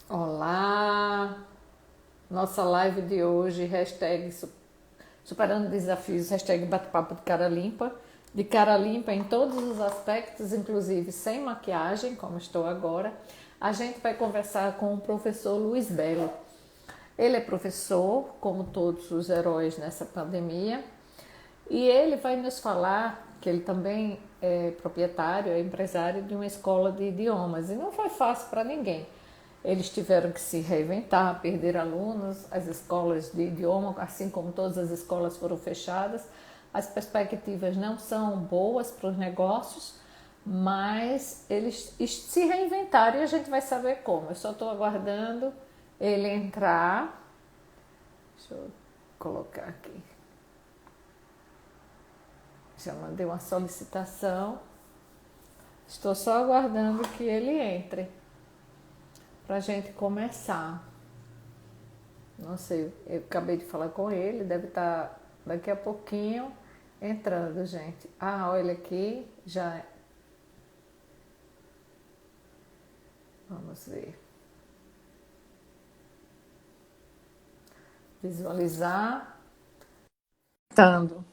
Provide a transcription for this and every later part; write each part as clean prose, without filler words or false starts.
Olá! Nossa live de hoje, hashtag Superando Desafios, hashtag Bate-Papo de cara limpa em todos os aspectos, inclusive sem maquiagem, como estou agora. A gente vai conversar com o professor Luiz Belo. Ele é professor, como todos os heróis nessa pandemia, e ele vai nos falar que ele também é proprietário, é empresário de uma escola de idiomas, e não foi fácil para ninguém. Eles tiveram que se reinventar, perder alunos, as escolas de idioma, assim como todas as escolas foram fechadas. As perspectivas não são boas para os negócios, mas eles se reinventaram e a gente vai saber como. Eu só estou aguardando ele entrar. Deixa eu colocar aqui. Já mandei uma solicitação. Estou só aguardando que ele entre para a gente começar. Não sei, eu acabei de falar com ele, deve estar daqui a pouquinho entrando, gente. Ah, olha aqui, já. Vamos ver. Visualizar. Tando.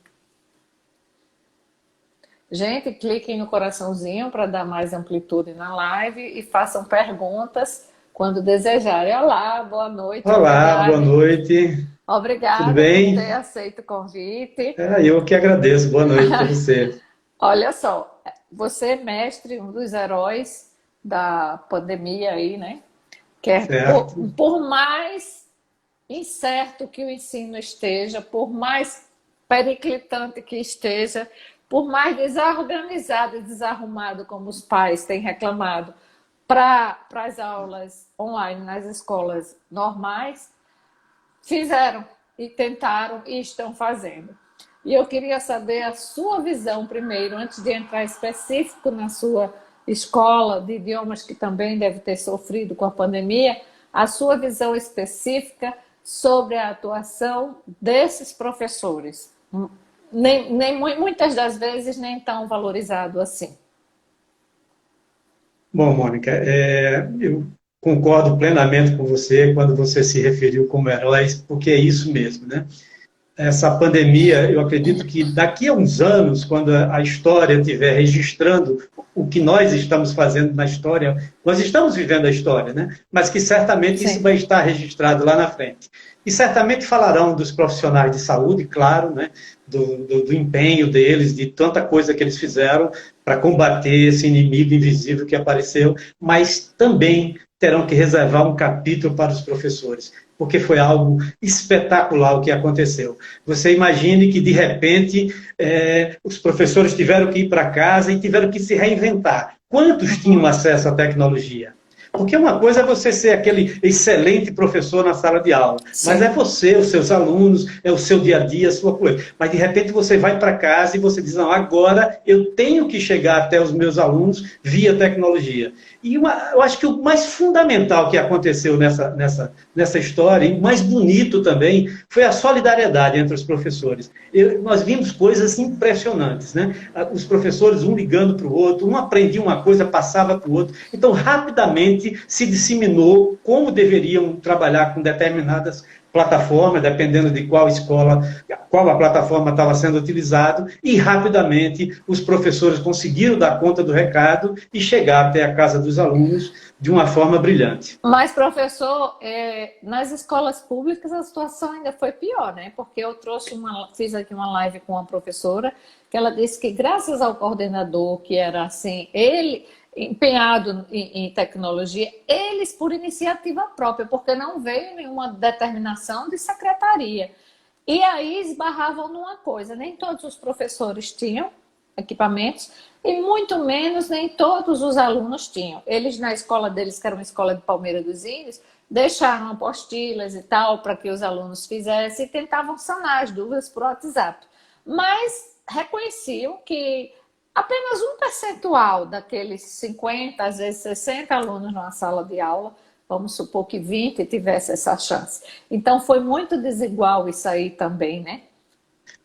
Gente, cliquem no coraçãozinho para dar mais amplitude na live e façam perguntas quando desejarem. Olá, boa noite, Olá, boa Viviane. noite, tudo Obrigada por ter bem? aceito o convite. Eu que agradeço, boa noite para você. Olha só, você é mestre, um dos heróis da pandemia aí, né? Que é Certo? por mais incerto que o ensino esteja, por mais periclitante que esteja, por mais desorganizado e desarrumado como os pais têm reclamado para as aulas online nas escolas normais, fizeram e tentaram e estão fazendo. E eu queria saber a sua visão primeiro, antes de entrar específico na sua escola de idiomas, que também deve ter sofrido com a pandemia, a sua visão específica sobre a atuação desses professores. Muitas das vezes nem tão valorizado assim. Bom, Mônica, eu concordo plenamente com você quando você se referiu como heróis, porque é isso mesmo, né? Essa pandemia, eu acredito que daqui a uns anos, quando a história estiver registrando o que nós estamos fazendo na história, nós estamos vivendo a história, né? Mas que certamente isso Sim. vai estar registrado lá na frente. E certamente falarão dos profissionais de saúde, claro, né? Do empenho deles, de tanta coisa que eles fizeram para combater esse inimigo invisível que apareceu, mas também terão que reservar um capítulo para os professores, porque foi algo espetacular o que aconteceu. Você imagine que, de repente, os professores tiveram que ir para casa e tiveram que se reinventar. Quantos tinham Uhum. acesso à tecnologia? Porque uma coisa é você ser aquele excelente professor na sala de aula, mas é Sim. você, os seus alunos, é o seu dia a dia, a sua coisa. Mas de repente você vai para casa e você diz: não, agora eu tenho que chegar até os meus alunos via tecnologia. E eu acho que o mais fundamental que aconteceu nessa história, e o mais bonito também, foi a solidariedade entre os professores. Nós vimos coisas impressionantes, né? Os professores, um ligando para o outro, um aprendia uma coisa, passava para o outro. Então, rapidamente se disseminou como deveriam trabalhar com determinadas plataformas, dependendo de qual escola, qual a plataforma estava sendo utilizada, e rapidamente os professores conseguiram dar conta do recado e chegar até a casa dos alunos de uma forma brilhante. Mas, professor, nas escolas públicas a situação ainda foi pior, né? Porque eu fiz aqui uma live com uma professora que ela disse que graças ao coordenador, que era assim, ele empenhado em tecnologia, eles por iniciativa própria, porque não veio nenhuma determinação de secretaria. E aí esbarravam numa coisa, nem todos os professores tinham equipamentos e muito menos nem todos os alunos tinham. Eles na escola deles, que era uma escola de Palmeira dos Índios, deixaram apostilas e tal para que os alunos fizessem e tentavam sanar as dúvidas por WhatsApp. Mas reconheciam que apenas um percentual daqueles 50, às vezes 60 alunos numa sala de aula, vamos supor que 20 tivesse essa chance. Então foi muito desigual isso aí também, né?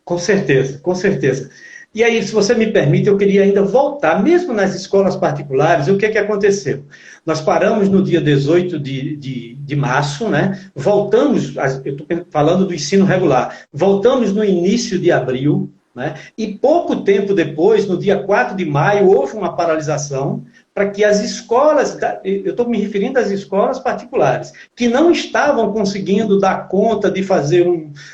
Com certeza, com certeza. E aí, se você me permite, eu queria ainda voltar, mesmo nas escolas particulares, o que é que aconteceu? Nós paramos no dia 18 de março, né? Voltamos, eu estou falando do ensino regular, voltamos no início de abril, né? E pouco tempo depois, no dia 4 de maio, houve uma paralisação para que as escolas, eu estou me referindo às escolas particulares, que não estavam conseguindo dar conta de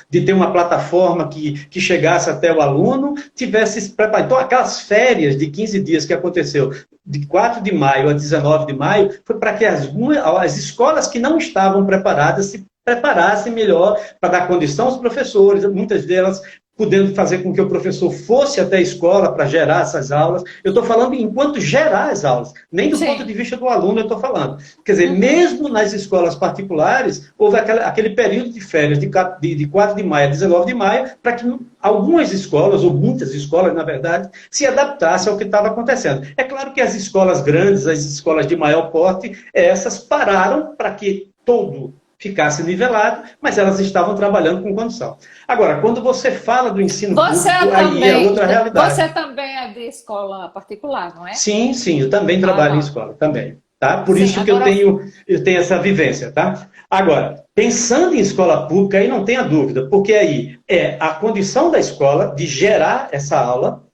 de ter uma plataforma que chegasse até o aluno, tivesse se preparado. Então, aquelas férias de 15 dias que aconteceu, de 4 de maio a 19 de maio, foi para que as escolas que não estavam preparadas se preparassem melhor para dar condição aos professores, muitas delas podendo fazer com que o professor fosse até a escola para gerar essas aulas. Eu estou falando enquanto gerar as aulas, nem do ponto de vista do aluno eu estou falando. Quer dizer, mesmo nas escolas particulares, houve aquele período de férias de 4 de maio a 19 de maio, para que algumas escolas, ou muitas escolas, na verdade, se adaptassem ao que estava acontecendo. É claro que as escolas grandes, as escolas de maior porte, essas pararam para que todo ficasse nivelado, mas elas estavam trabalhando com condição. Agora, quando você fala do ensino público, aí é outra realidade. Você também é de escola particular, não é? Sim, sim, eu também trabalho em escola, também. Tá? Por Sim, isso que agora... eu tenho essa vivência. Tá? Agora, pensando em escola pública, aí não tenha dúvida, porque aí é a condição da escola de gerar essa aula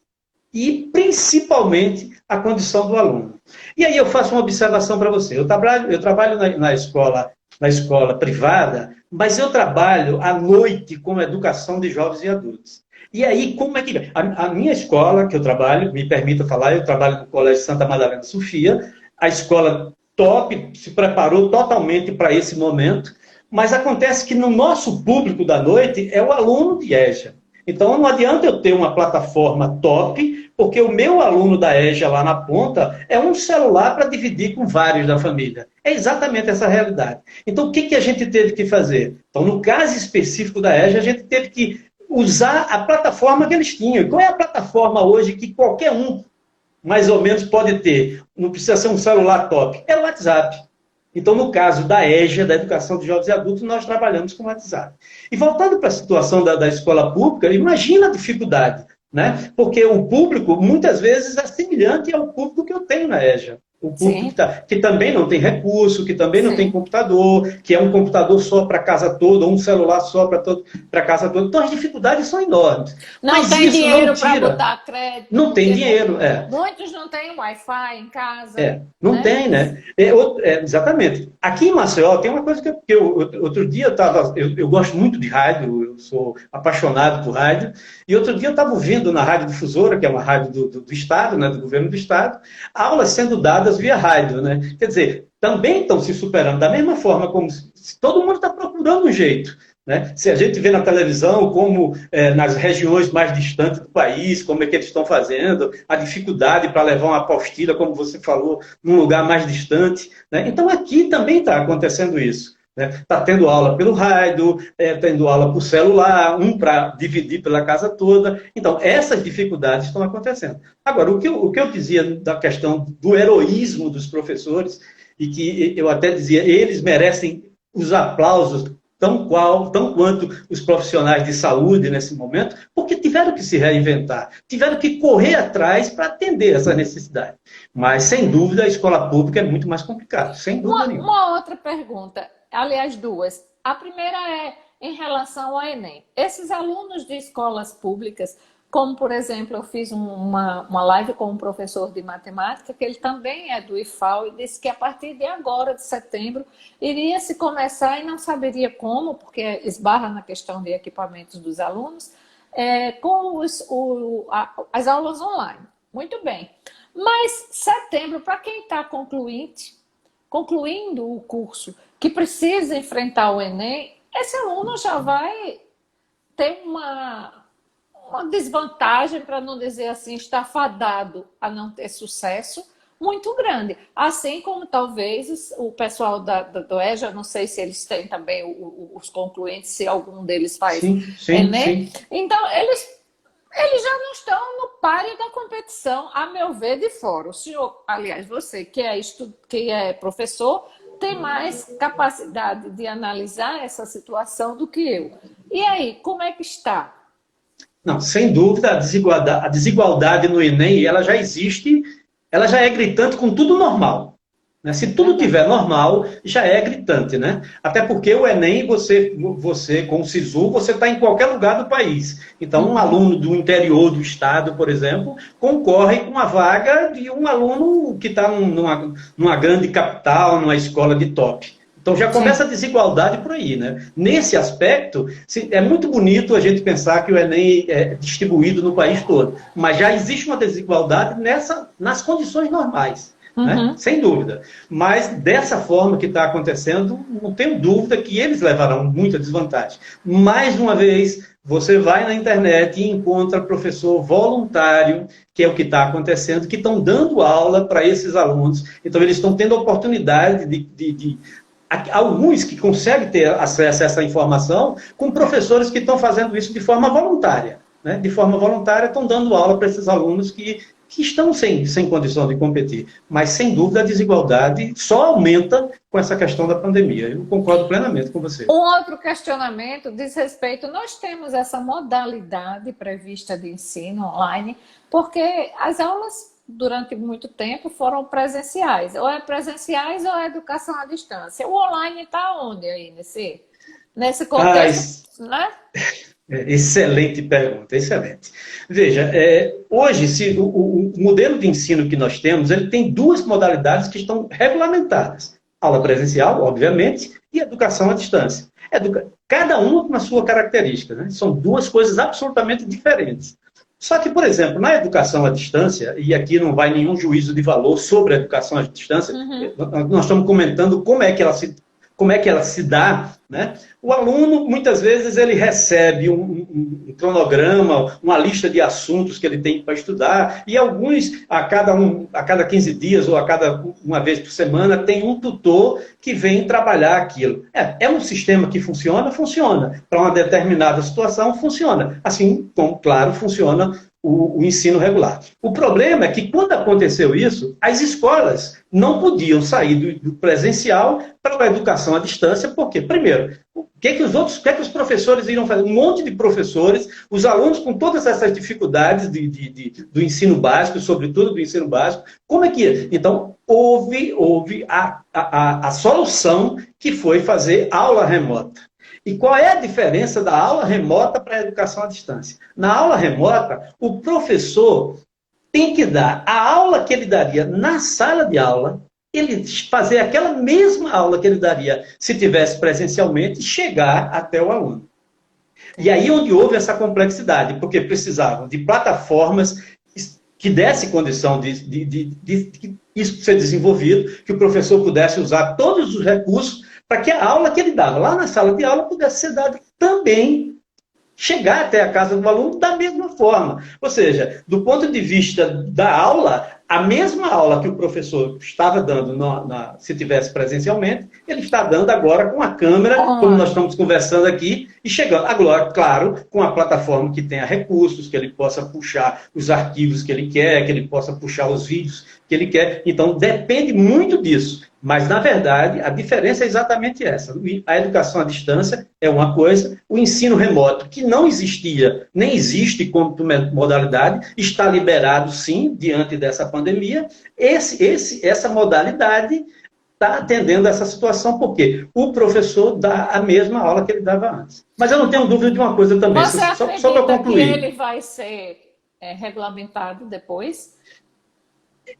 e, principalmente, a condição do aluno. E aí eu faço uma observação para você. Eu trabalho na escola privada, mas eu trabalho à noite com educação de jovens e adultos. E aí, como é que... A minha escola, que eu trabalho, me permita falar, eu trabalho no Colégio Santa Madalena Sofia, a escola top, se preparou totalmente para esse momento, mas acontece que no nosso público da noite é o aluno de EJA. Então, não adianta eu ter uma plataforma top, porque o meu aluno da EJA lá na ponta é um celular para dividir com vários da família. É exatamente essa a realidade. Então, o que a gente teve que fazer? Então, no caso específico da EJA, a gente teve que usar a plataforma que eles tinham. Qual é a plataforma hoje que qualquer um, mais ou menos, pode ter? Não precisa ser um celular top. É o WhatsApp. Então, no caso da EJA, da Educação de Jovens e Adultos, nós trabalhamos com o WhatsApp. E voltando para a situação da escola pública, imagina a dificuldade, né? Porque o público, muitas vezes, é semelhante ao público que eu tenho na EJA. O público que também não tem recurso, que também não tem computador, que é um computador só para a casa toda, ou um celular só para a casa toda. Então, as dificuldades são enormes. Não mas tem isso dinheiro não tira... para botar crédito. Não tem dinheiro, Muitos não têm Wi-Fi em casa. Não tem, né? Exatamente. Aqui em Maceió tem uma coisa que outro dia eu gosto muito de rádio, eu sou apaixonado por rádio, e outro dia eu estava ouvindo na Rádio Difusora, que é uma rádio do Estado, né, do governo do Estado, aulas sendo dadas via rádio, né? Quer dizer, também estão se superando, da mesma forma como se todo mundo está procurando um jeito. Né? Se a gente vê na televisão como nas regiões mais distantes do país, como é que eles estão fazendo, a dificuldade para levar uma apostila, como você falou, num lugar mais distante. Né? Então, aqui também está acontecendo isso. Está tendo aula pelo rádio, tendo aula por celular, um para dividir pela casa toda. Então, essas dificuldades estão acontecendo. Agora, o que eu dizia da questão do heroísmo dos professores, e que eu até dizia, eles merecem os aplausos tão quanto os profissionais de saúde nesse momento, porque tiveram que se reinventar, tiveram que correr atrás para atender essa necessidade. Mas, sem dúvida, a escola pública é muito mais complicada, sem dúvida nenhuma. Uma outra pergunta, aliás, duas. A primeira é em relação ao Enem. Esses alunos de escolas públicas, como, por exemplo, eu fiz uma live com um professor de matemática, que ele também é do IFAL, e disse que a partir de agora, de setembro, iria se começar e não saberia como, porque esbarra na questão de equipamentos dos alunos, com as aulas online. Muito bem. Mas setembro, para quem está concluindo o curso, que precisa enfrentar o Enem, esse aluno já vai ter uma desvantagem, para não dizer assim, está fadado a não ter sucesso muito grande. Assim como talvez o pessoal do EJA, não sei se eles têm também os concluintes, se algum deles faz Enem. Sim. Então, eles já não estão no páreo da competição, a meu ver, de fora. O senhor, aliás, você que é professor, tem mais capacidade de analisar essa situação do que eu. E aí, como é que está? Não, sem dúvida, a desigualdade no Enem, ela já existe, ela já é gritante com tudo normal. Né? Se tudo tiver normal, já é gritante, né? Até porque o Enem, você com o SISU, você está em qualquer lugar do país. Então, um aluno do interior do estado, por exemplo, concorre com a vaga de um aluno que está numa grande capital, numa escola de top. Então já começa a desigualdade por aí, né? Nesse aspecto, é muito bonito a gente pensar que o Enem é distribuído no país todo, mas já existe uma desigualdade nas condições normais. Né? Sem dúvida. Mas dessa forma que está acontecendo, não tenho dúvida que eles levarão muita desvantagem. Mais uma vez, você vai na internet e encontra professor voluntário, que é o que está acontecendo, que estão dando aula para esses alunos. Então, eles estão tendo a oportunidade de alguns que conseguem ter acesso a essa informação com professores que estão fazendo isso de forma voluntária. Né? De forma voluntária, estão dando aula para esses alunos que estão sem condição de competir. Mas, sem dúvida, a desigualdade só aumenta com essa questão da pandemia. Eu concordo plenamente com você. Um outro questionamento diz respeito, nós temos essa modalidade prevista de ensino online, porque as aulas, durante muito tempo, foram presenciais. Ou é presenciais ou é educação à distância. O online está onde aí, nesse contexto, né? Excelente pergunta, excelente. Veja, hoje, o modelo de ensino que nós temos, ele tem duas modalidades que estão regulamentadas. Aula presencial, obviamente, e educação à distância. Cada uma com a sua característica, né? São duas coisas absolutamente diferentes. Só que, por exemplo, na educação à distância, e aqui não vai nenhum juízo de valor sobre a educação à distância, nós estamos comentando como é que ela se dá, né? O aluno, muitas vezes, ele recebe um cronograma, uma lista de assuntos que ele tem para estudar, e alguns, a cada 15 dias ou uma vez por semana, tem um tutor que vem trabalhar aquilo. É um sistema que funciona? Funciona. Para uma determinada situação, funciona. Assim como, claro, funciona o ensino regular. O problema é que, quando aconteceu isso, as escolas não podiam sair do presencial para a educação à distância, porque, primeiro, o que os professores iriam fazer? Um monte de professores, os alunos com todas essas dificuldades do ensino básico, sobretudo do ensino básico, como é que ia? Então, houve a solução que foi fazer aula remota. E qual é a diferença da aula remota para a educação à distância? Na aula remota, o professor tem que dar a aula que ele daria na sala de aula, ele fazer aquela mesma aula que ele daria se tivesse presencialmente, chegar até o aluno. E aí onde houve essa complexidade, porque precisavam de plataformas que desse condição de isso ser desenvolvido, que o professor pudesse usar todos os recursos para que a aula que ele dava lá na sala de aula pudesse ser dada também, chegar até a casa do aluno da mesma forma. Ou seja, do ponto de vista da aula, a mesma aula que o professor estava dando se tivesse presencialmente, ele está dando agora com a câmera, como nós estamos conversando aqui, e chegando. Agora, claro, com a plataforma que tenha recursos, que ele possa puxar os arquivos que ele quer, que ele possa puxar os vídeos que ele quer. Então, depende muito disso. Mas, na verdade, a diferença é exatamente essa. A educação à distância é uma coisa, o ensino remoto, que não existia, nem existe como modalidade, está liberado, sim, diante dessa pandemia. Essa modalidade está atendendo essa situação, porque o professor dá a mesma aula que ele dava antes. Mas eu não tenho dúvida de uma coisa também, só para concluir. Que ele vai ser regulamentado depois?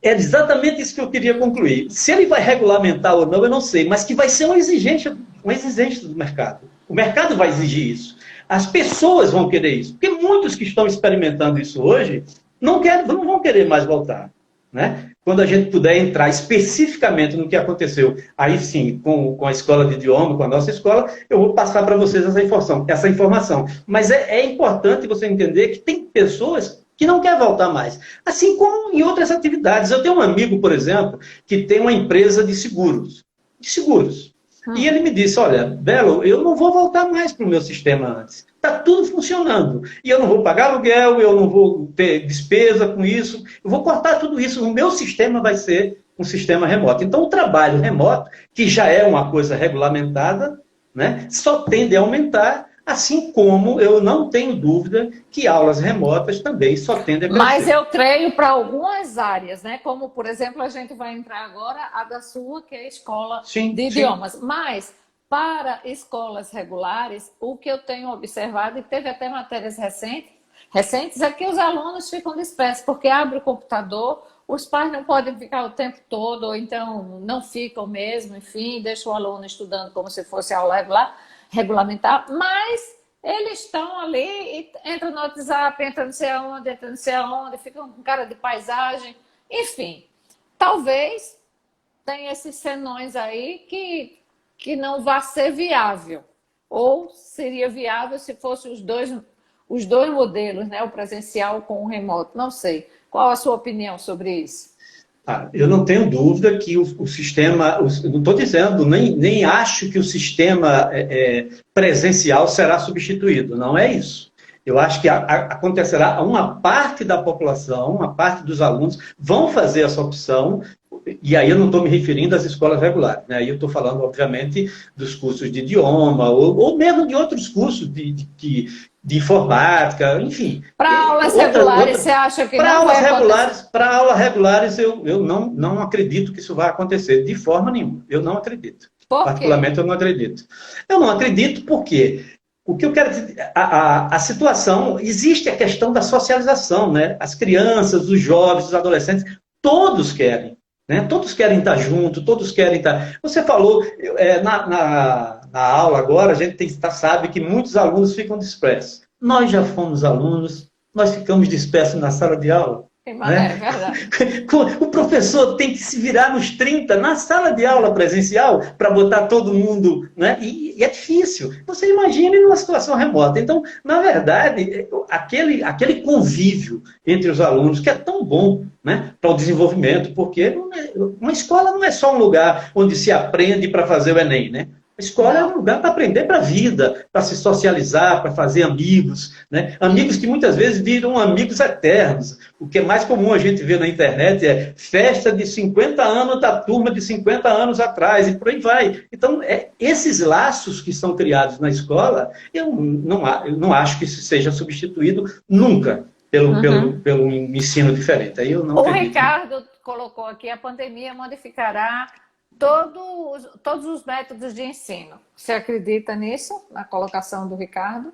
É exatamente isso que eu queria concluir. Se ele vai regulamentar ou não, eu não sei, mas que vai ser uma exigência do mercado. O mercado vai exigir isso. As pessoas vão querer isso. Porque muitos que estão experimentando isso hoje não vão querer mais voltar. Né? Quando a gente puder entrar especificamente no que aconteceu, aí sim, com a escola de idioma, com a nossa escola, eu vou passar para vocês essa informação. Mas é importante você entender que tem pessoas que não quer voltar mais. Assim como em outras atividades. Eu tenho um amigo, por exemplo, que tem uma empresa de seguros. E ele me disse, olha, Belo, eu não vou voltar mais para o meu sistema antes. Está tudo funcionando. E eu não vou pagar aluguel, eu não vou ter despesa com isso. Eu vou cortar tudo isso. O meu sistema vai ser um sistema remoto. Então, o trabalho remoto, que já é uma coisa regulamentada, né, só tende a aumentar Assim como eu não tenho dúvida que aulas remotas também só tendem a crescer. Mas eu creio para algumas áreas, né? Como, por exemplo, a gente vai entrar agora a da sua, que é a escola de idiomas. Mas, para escolas regulares, o que eu tenho observado, e teve até matérias recentes, é que os alunos ficam dispersos, porque abre o computador, os pais não podem ficar o tempo todo, ou então não ficam mesmo, enfim, deixa o aluno estudando como se fosse aula regulamentar, mas eles estão ali, e entra no WhatsApp, entra não sei aonde, ficam com cara de paisagem, enfim. Talvez tenha esses senões aí que não vai ser viável, ou seria viável se fosse os dois modelos, né? O presencial com o remoto, não sei. Qual a sua opinião sobre isso? Eu não tenho dúvida que o sistema, não estou dizendo, nem acho que o sistema presencial será substituído, não é isso. Eu acho que acontecerá, uma parte da população, uma parte dos alunos vão fazer essa opção, e aí eu não estou me referindo às escolas regulares, né? Aí eu estou falando, obviamente, dos cursos de idioma, ou mesmo de outros cursos de informática, enfim. Para aulas regulares, você acha que não vai acontecer? Para aulas regulares, eu não acredito que isso vai acontecer, de forma nenhuma. Eu não acredito. Por quê? Particularmente, eu não acredito. Eu não acredito porque o que eu quero dizer, a situação, existe a questão da socialização, né? As crianças, os jovens, os adolescentes, todos querem. Né? Todos querem estar juntos, todos querem estar... Você falou, na aula agora, a gente sabe que muitos alunos ficam dispersos. Nós já fomos alunos, nós ficamos dispersos na sala de aula. Né? É verdade. O professor tem que se virar nos 30 na sala de aula presencial para botar todo mundo, né? E é difícil. Você imagine numa situação remota. Então, na verdade, aquele convívio entre os alunos, que é tão bom, né, para o desenvolvimento, porque uma escola não é só um lugar onde se aprende para fazer o Enem, né? A escola é um lugar para aprender para a vida, para se socializar, para fazer amigos, né? Amigos que muitas vezes viram amigos eternos. O que é mais comum a gente ver na internet é festa de 50 anos da turma de 50 anos atrás, e por aí vai. Então, esses laços que são criados na escola, eu não acho que isso seja substituído nunca pelo ensino diferente. Aí eu não acredito. Ricardo colocou aqui, a pandemia modificará todos os métodos de ensino. Você acredita nisso, na colocação do Ricardo?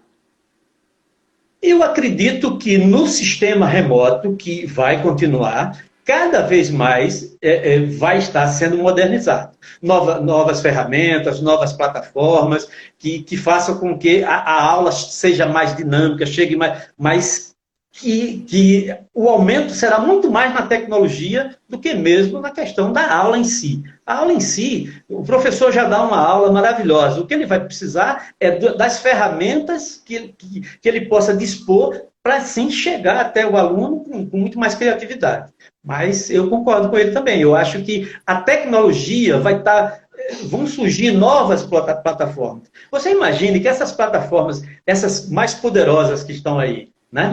Eu acredito que no sistema remoto, que vai continuar, cada vez mais vai estar sendo modernizado. Novas ferramentas, novas plataformas, que façam com que a aula seja mais dinâmica, chegue mais que o aumento será muito mais na tecnologia do que mesmo na questão da aula em si. A aula em si, o professor já dá uma aula maravilhosa. O que ele vai precisar é das ferramentas que ele possa dispor para, sim, chegar até o aluno com muito mais criatividade. Mas eu concordo com ele também. Eu acho que a tecnologia vão surgir novas plataformas. Você imagine que essas plataformas, essas mais poderosas que estão aí, né?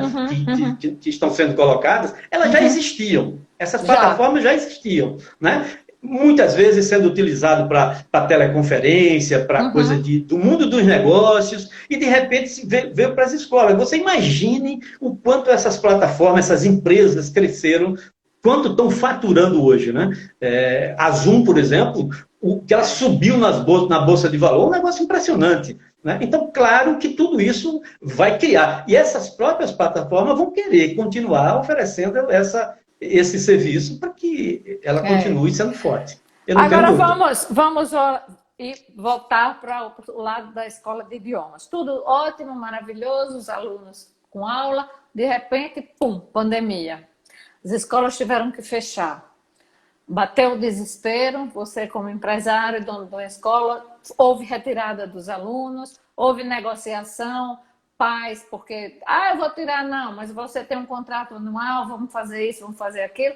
Que estão sendo colocadas, elas já existiam. Essas plataformas já existiam, né? Muitas vezes sendo utilizado para teleconferência, para coisa do mundo dos negócios, e de repente veio para as escolas. Você imagine o quanto essas plataformas, essas empresas cresceram, quanto estão faturando hoje, né? A Zoom, por exemplo, o que ela subiu na Bolsa de Valor, um negócio impressionante. Né? Então, claro que tudo isso vai criar. E essas próprias plataformas vão querer continuar oferecendo esse serviço para que ela continue sendo forte. Agora vamos voltar para o lado da escola de idiomas. Tudo ótimo, maravilhoso, os alunos com aula, de repente, pum, pandemia. As escolas tiveram que fechar. Bateu o desespero, você como empresário, dono de uma escola, houve retirada dos alunos, houve negociação, pais, porque, eu vou tirar, não, mas você tem um contrato anual, vamos fazer isso, vamos fazer aquilo.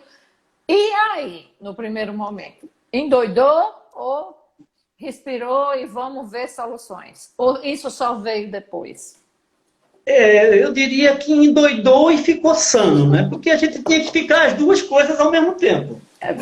E aí, no primeiro momento, endoidou ou respirou e vamos ver soluções? Ou isso só veio depois? Eu diria que endoidou e ficou sano, né? Porque a gente tinha que ficar as duas coisas ao mesmo tempo.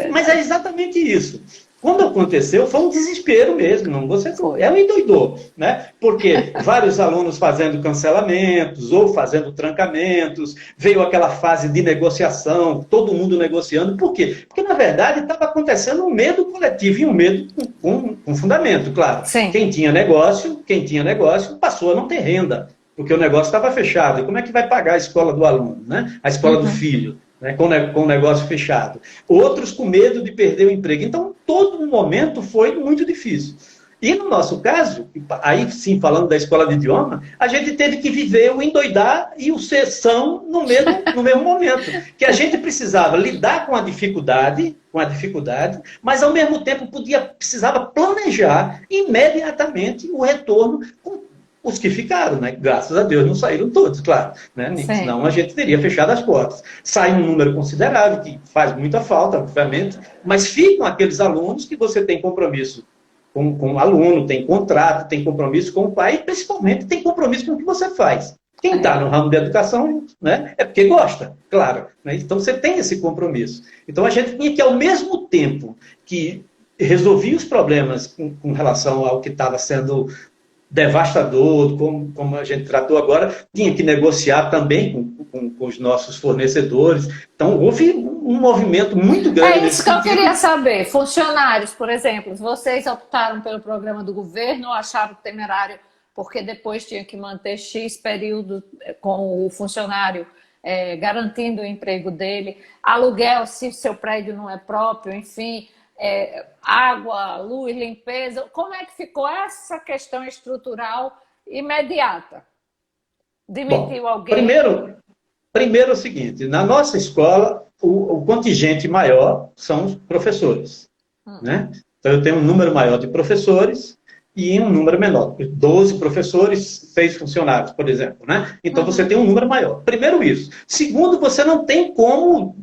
Mas é exatamente isso. quando aconteceu, foi um desespero mesmo. Não, você Foi. é um endoidou, né? Porque vários alunos fazendo cancelamentos ou fazendo trancamentos, veio aquela fase de negociação, todo mundo negociando. Por quê? Porque, na verdade, estava acontecendo um medo coletivo e um medo com fundamento, claro. Sim. Quem tinha negócio passou a não ter renda, porque o negócio estava fechado. E como é que vai pagar a escola do aluno, né? A escola do filho? Né, com o negócio fechado. Outros com medo de perder o emprego. Então, todo momento foi muito difícil. E no nosso caso, aí sim, falando da escola de idioma, a gente teve que viver o endoidar e o sessão no mesmo momento. Que a gente precisava lidar com a dificuldade, mas ao mesmo tempo precisava planejar imediatamente o retorno com os que ficaram, né? Graças a Deus não saíram todos, claro, né? Senão a gente teria fechado as portas. Sai um número considerável, que faz muita falta, obviamente, mas ficam aqueles alunos que você tem compromisso com o aluno, tem contrato, tem compromisso com o pai e, principalmente, tem compromisso com o que você faz. Quem está no ramo da educação, né, é porque gosta, claro. Né? Então, você tem esse compromisso. Então, a gente tinha que, ao mesmo tempo que resolvia os problemas com relação ao que estava sendo devastador, como a gente tratou agora, tinha que negociar também com os nossos fornecedores. Então, houve um movimento muito grande. É isso que eu queria saber. Funcionários, por exemplo, vocês optaram pelo programa do governo ou acharam temerário porque depois tinha que manter X período com o funcionário garantindo o emprego dele, aluguel se seu prédio não é próprio, enfim... água, luz, limpeza, como é que ficou essa questão estrutural imediata? Demitiu alguém? Primeiro é o seguinte, na nossa escola, o contingente maior são os professores. Né? Então, eu tenho um número maior de professores e um número menor. 12 professores, 6 funcionários, por exemplo. Né? Então, você tem um número maior. Primeiro isso. Segundo, você não tem como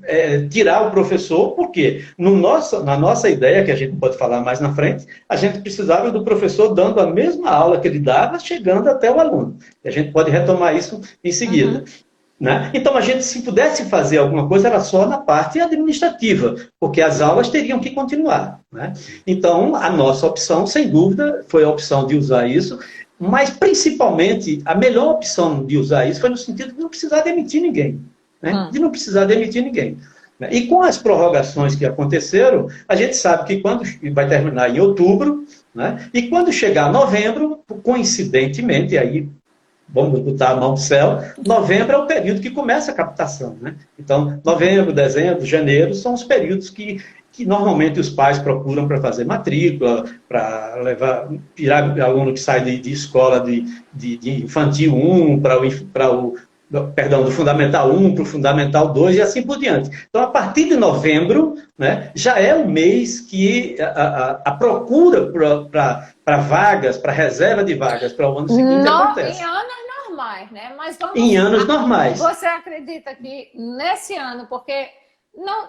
tirar o professor, porque na nossa ideia, que a gente pode falar mais na frente, a gente precisava do professor dando a mesma aula que ele dava, chegando até o aluno. E a gente pode retomar isso em seguida. Né? Então, a gente, se pudesse fazer alguma coisa, era só na parte administrativa, porque as aulas teriam que continuar. Né? Então, a nossa opção, sem dúvida, foi a opção de usar isso, mas, principalmente, a melhor opção de usar isso foi no sentido de não precisar demitir ninguém. Né? De não precisar demitir ninguém. E com as prorrogações que aconteceram, a gente sabe que quando vai terminar em outubro, né? E quando chegar novembro, coincidentemente, aí vamos botar a mão no céu, novembro é o período que começa a captação. Né? Então, novembro, dezembro, janeiro são os períodos que normalmente os pais procuram para fazer matrícula, para tirar aluno que sai de escola de infantil 1 do Fundamental 1 para o Fundamental 2 e assim por diante. Então, a partir de novembro, né, já é um mês que a procura para vagas, para reserva de vagas para o ano seguinte acontece. Em anos normais, né? Mas em anos normais. Você acredita que nesse ano, porque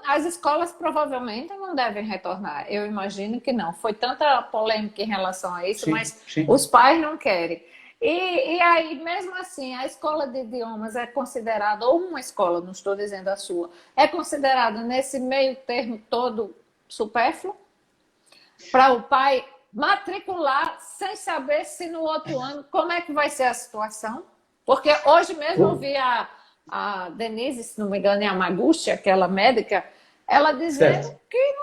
as escolas provavelmente não devem retornar, eu imagino que não. Foi tanta polêmica em relação a isso, mas os pais não querem. E aí, mesmo assim, a escola de idiomas é considerada, ou uma escola, não estou dizendo a sua, é considerada nesse meio termo todo supérfluo? Para o pai matricular sem saber se no outro ano, como é que vai ser a situação? Porque hoje mesmo eu vi a Denise, se não me engano, a Maguchi, aquela médica, ela dizendo que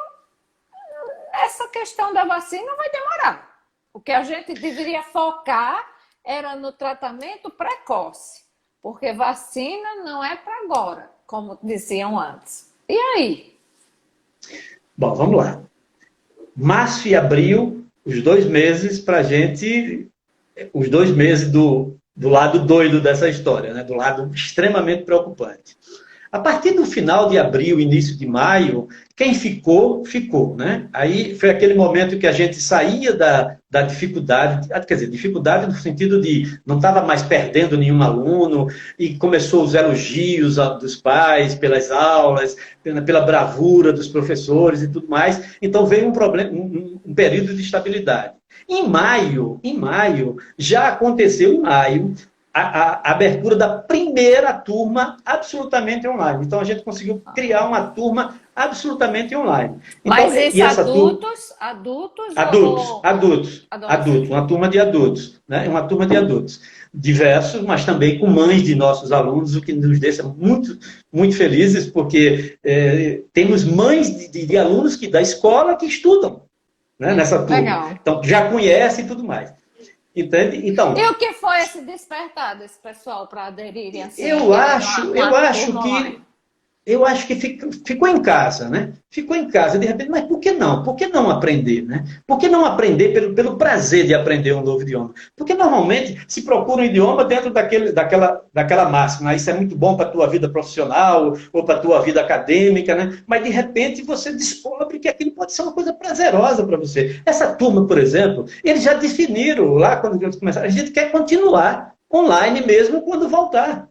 essa questão da vacina vai demorar. O que a gente deveria focar era no tratamento precoce, porque vacina não é para agora, como diziam antes. E aí? Bom, vamos lá. Março e abril, os 2 meses para a gente, os 2 meses do lado doido dessa história, né? Do lado extremamente preocupante. A partir do final de abril, início de maio, quem ficou, ficou. Né? Aí foi aquele momento que a gente saía da dificuldade, quer dizer, dificuldade no sentido de não estava mais perdendo nenhum aluno, e começou os elogios dos pais pelas aulas, pela bravura dos professores e tudo mais. Então veio um período de estabilidade. Em maio, já aconteceu em maio, a abertura da primeira turma absolutamente online. Então, a gente conseguiu criar uma turma absolutamente online. Então, Mas e essa turma, adultos adultos, ou adultos, adultos, adolescentes? uma turma de adultos, né? Uma turma de adultos. Diversos, mas também com mães de nossos alunos, o que nos deixa muito, muito felizes, porque temos mães de alunos da escola que estudam, né, nessa turma. Legal. Então, já conhecem e tudo mais. Entende? E Então, o que foi esse despertar desse pessoal para aderirem assim, eu querendo acho, uma eu acho turma que online? eu acho que ficou em casa, né? Ficou em casa, de repente, mas por que não? Por que não aprender, né? Por que não aprender pelo prazer de aprender um novo idioma? Porque normalmente se procura um idioma dentro daquela máxima, isso é muito bom para a tua vida profissional ou para a tua vida acadêmica, né? Mas de repente você descobre que aquilo pode ser uma coisa prazerosa para você. Essa turma, por exemplo, eles já definiram lá quando eles começaram, a gente quer continuar online mesmo quando voltar.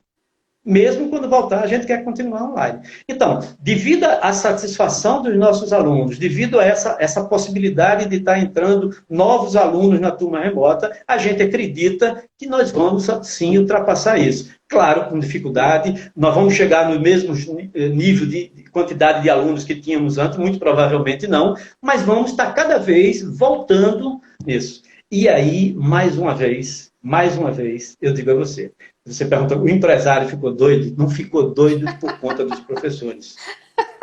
Mesmo quando voltar, a gente quer continuar online. Então, devido à satisfação dos nossos alunos, devido a essa possibilidade de estar entrando novos alunos na turma remota, a gente acredita que nós vamos, sim, ultrapassar isso. Claro, com dificuldade, nós vamos chegar no mesmo nível de quantidade de alunos que tínhamos antes, muito provavelmente não, mas vamos estar cada vez voltando nisso. E aí, mais uma vez, eu digo a você, você pergunta, o empresário ficou doido? Não ficou doido por conta dos professores.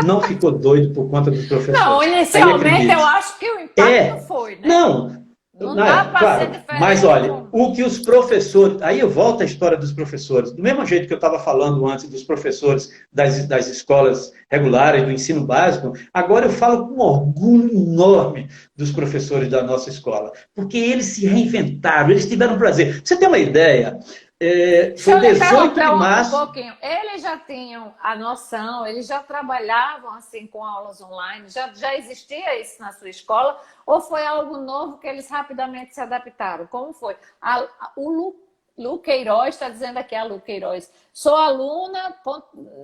Não ficou doido por conta dos Não, professores. Aí inicialmente eu acredite. acho que o impacto foi, né? Não, Não dá para ser claro, mas diferente olha, com. o que os professores. Aí eu volto à história dos professores. Do mesmo jeito que eu estava falando antes dos professores das escolas regulares, do ensino básico, agora eu falo com orgulho enorme dos professores da nossa escola. Porque eles se reinventaram, eles tiveram prazer. Você tem uma ideia? Deixa Foi eu lhe 18 de interromper um março. pouquinho. Eles já tinham a noção, eles já trabalhavam assim com aulas online, já existia isso na sua escola, ou foi algo novo que eles rapidamente se adaptaram? Como foi? O Lu Queiroz está dizendo aqui, a Lu Queiroz, sou aluna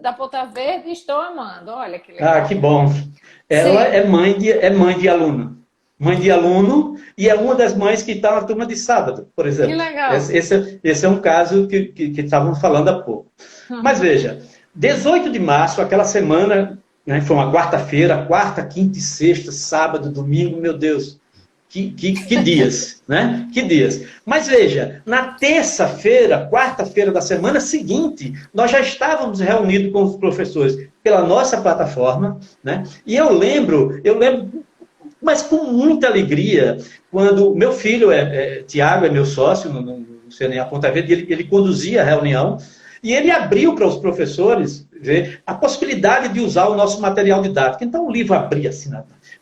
da Ponta Verde e estou amando. Olha que Ah, legal. que bom. Ela Sim, é mãe de aluno. Mãe de aluno e é uma das mães que está na turma de sábado, por que exemplo. legal. Esse é um caso que estavam falando há pouco. Mas Uhum. veja, 18 de março, aquela semana, né, foi uma quarta-feira, quarta, quinta e sexta, sábado, domingo, meu Deus, que dias, né? Que dias. Mas veja, na terça-feira, quarta-feira da semana seguinte, nós já estávamos reunidos com os professores pela nossa plataforma, né? E eu lembro, mas com muita alegria, quando meu filho, Tiago, é meu sócio no CNA Ponta Verde, ele conduzia a reunião, e ele abriu para os professores ver a possibilidade de usar o nosso material didático. Então o livro abria assim,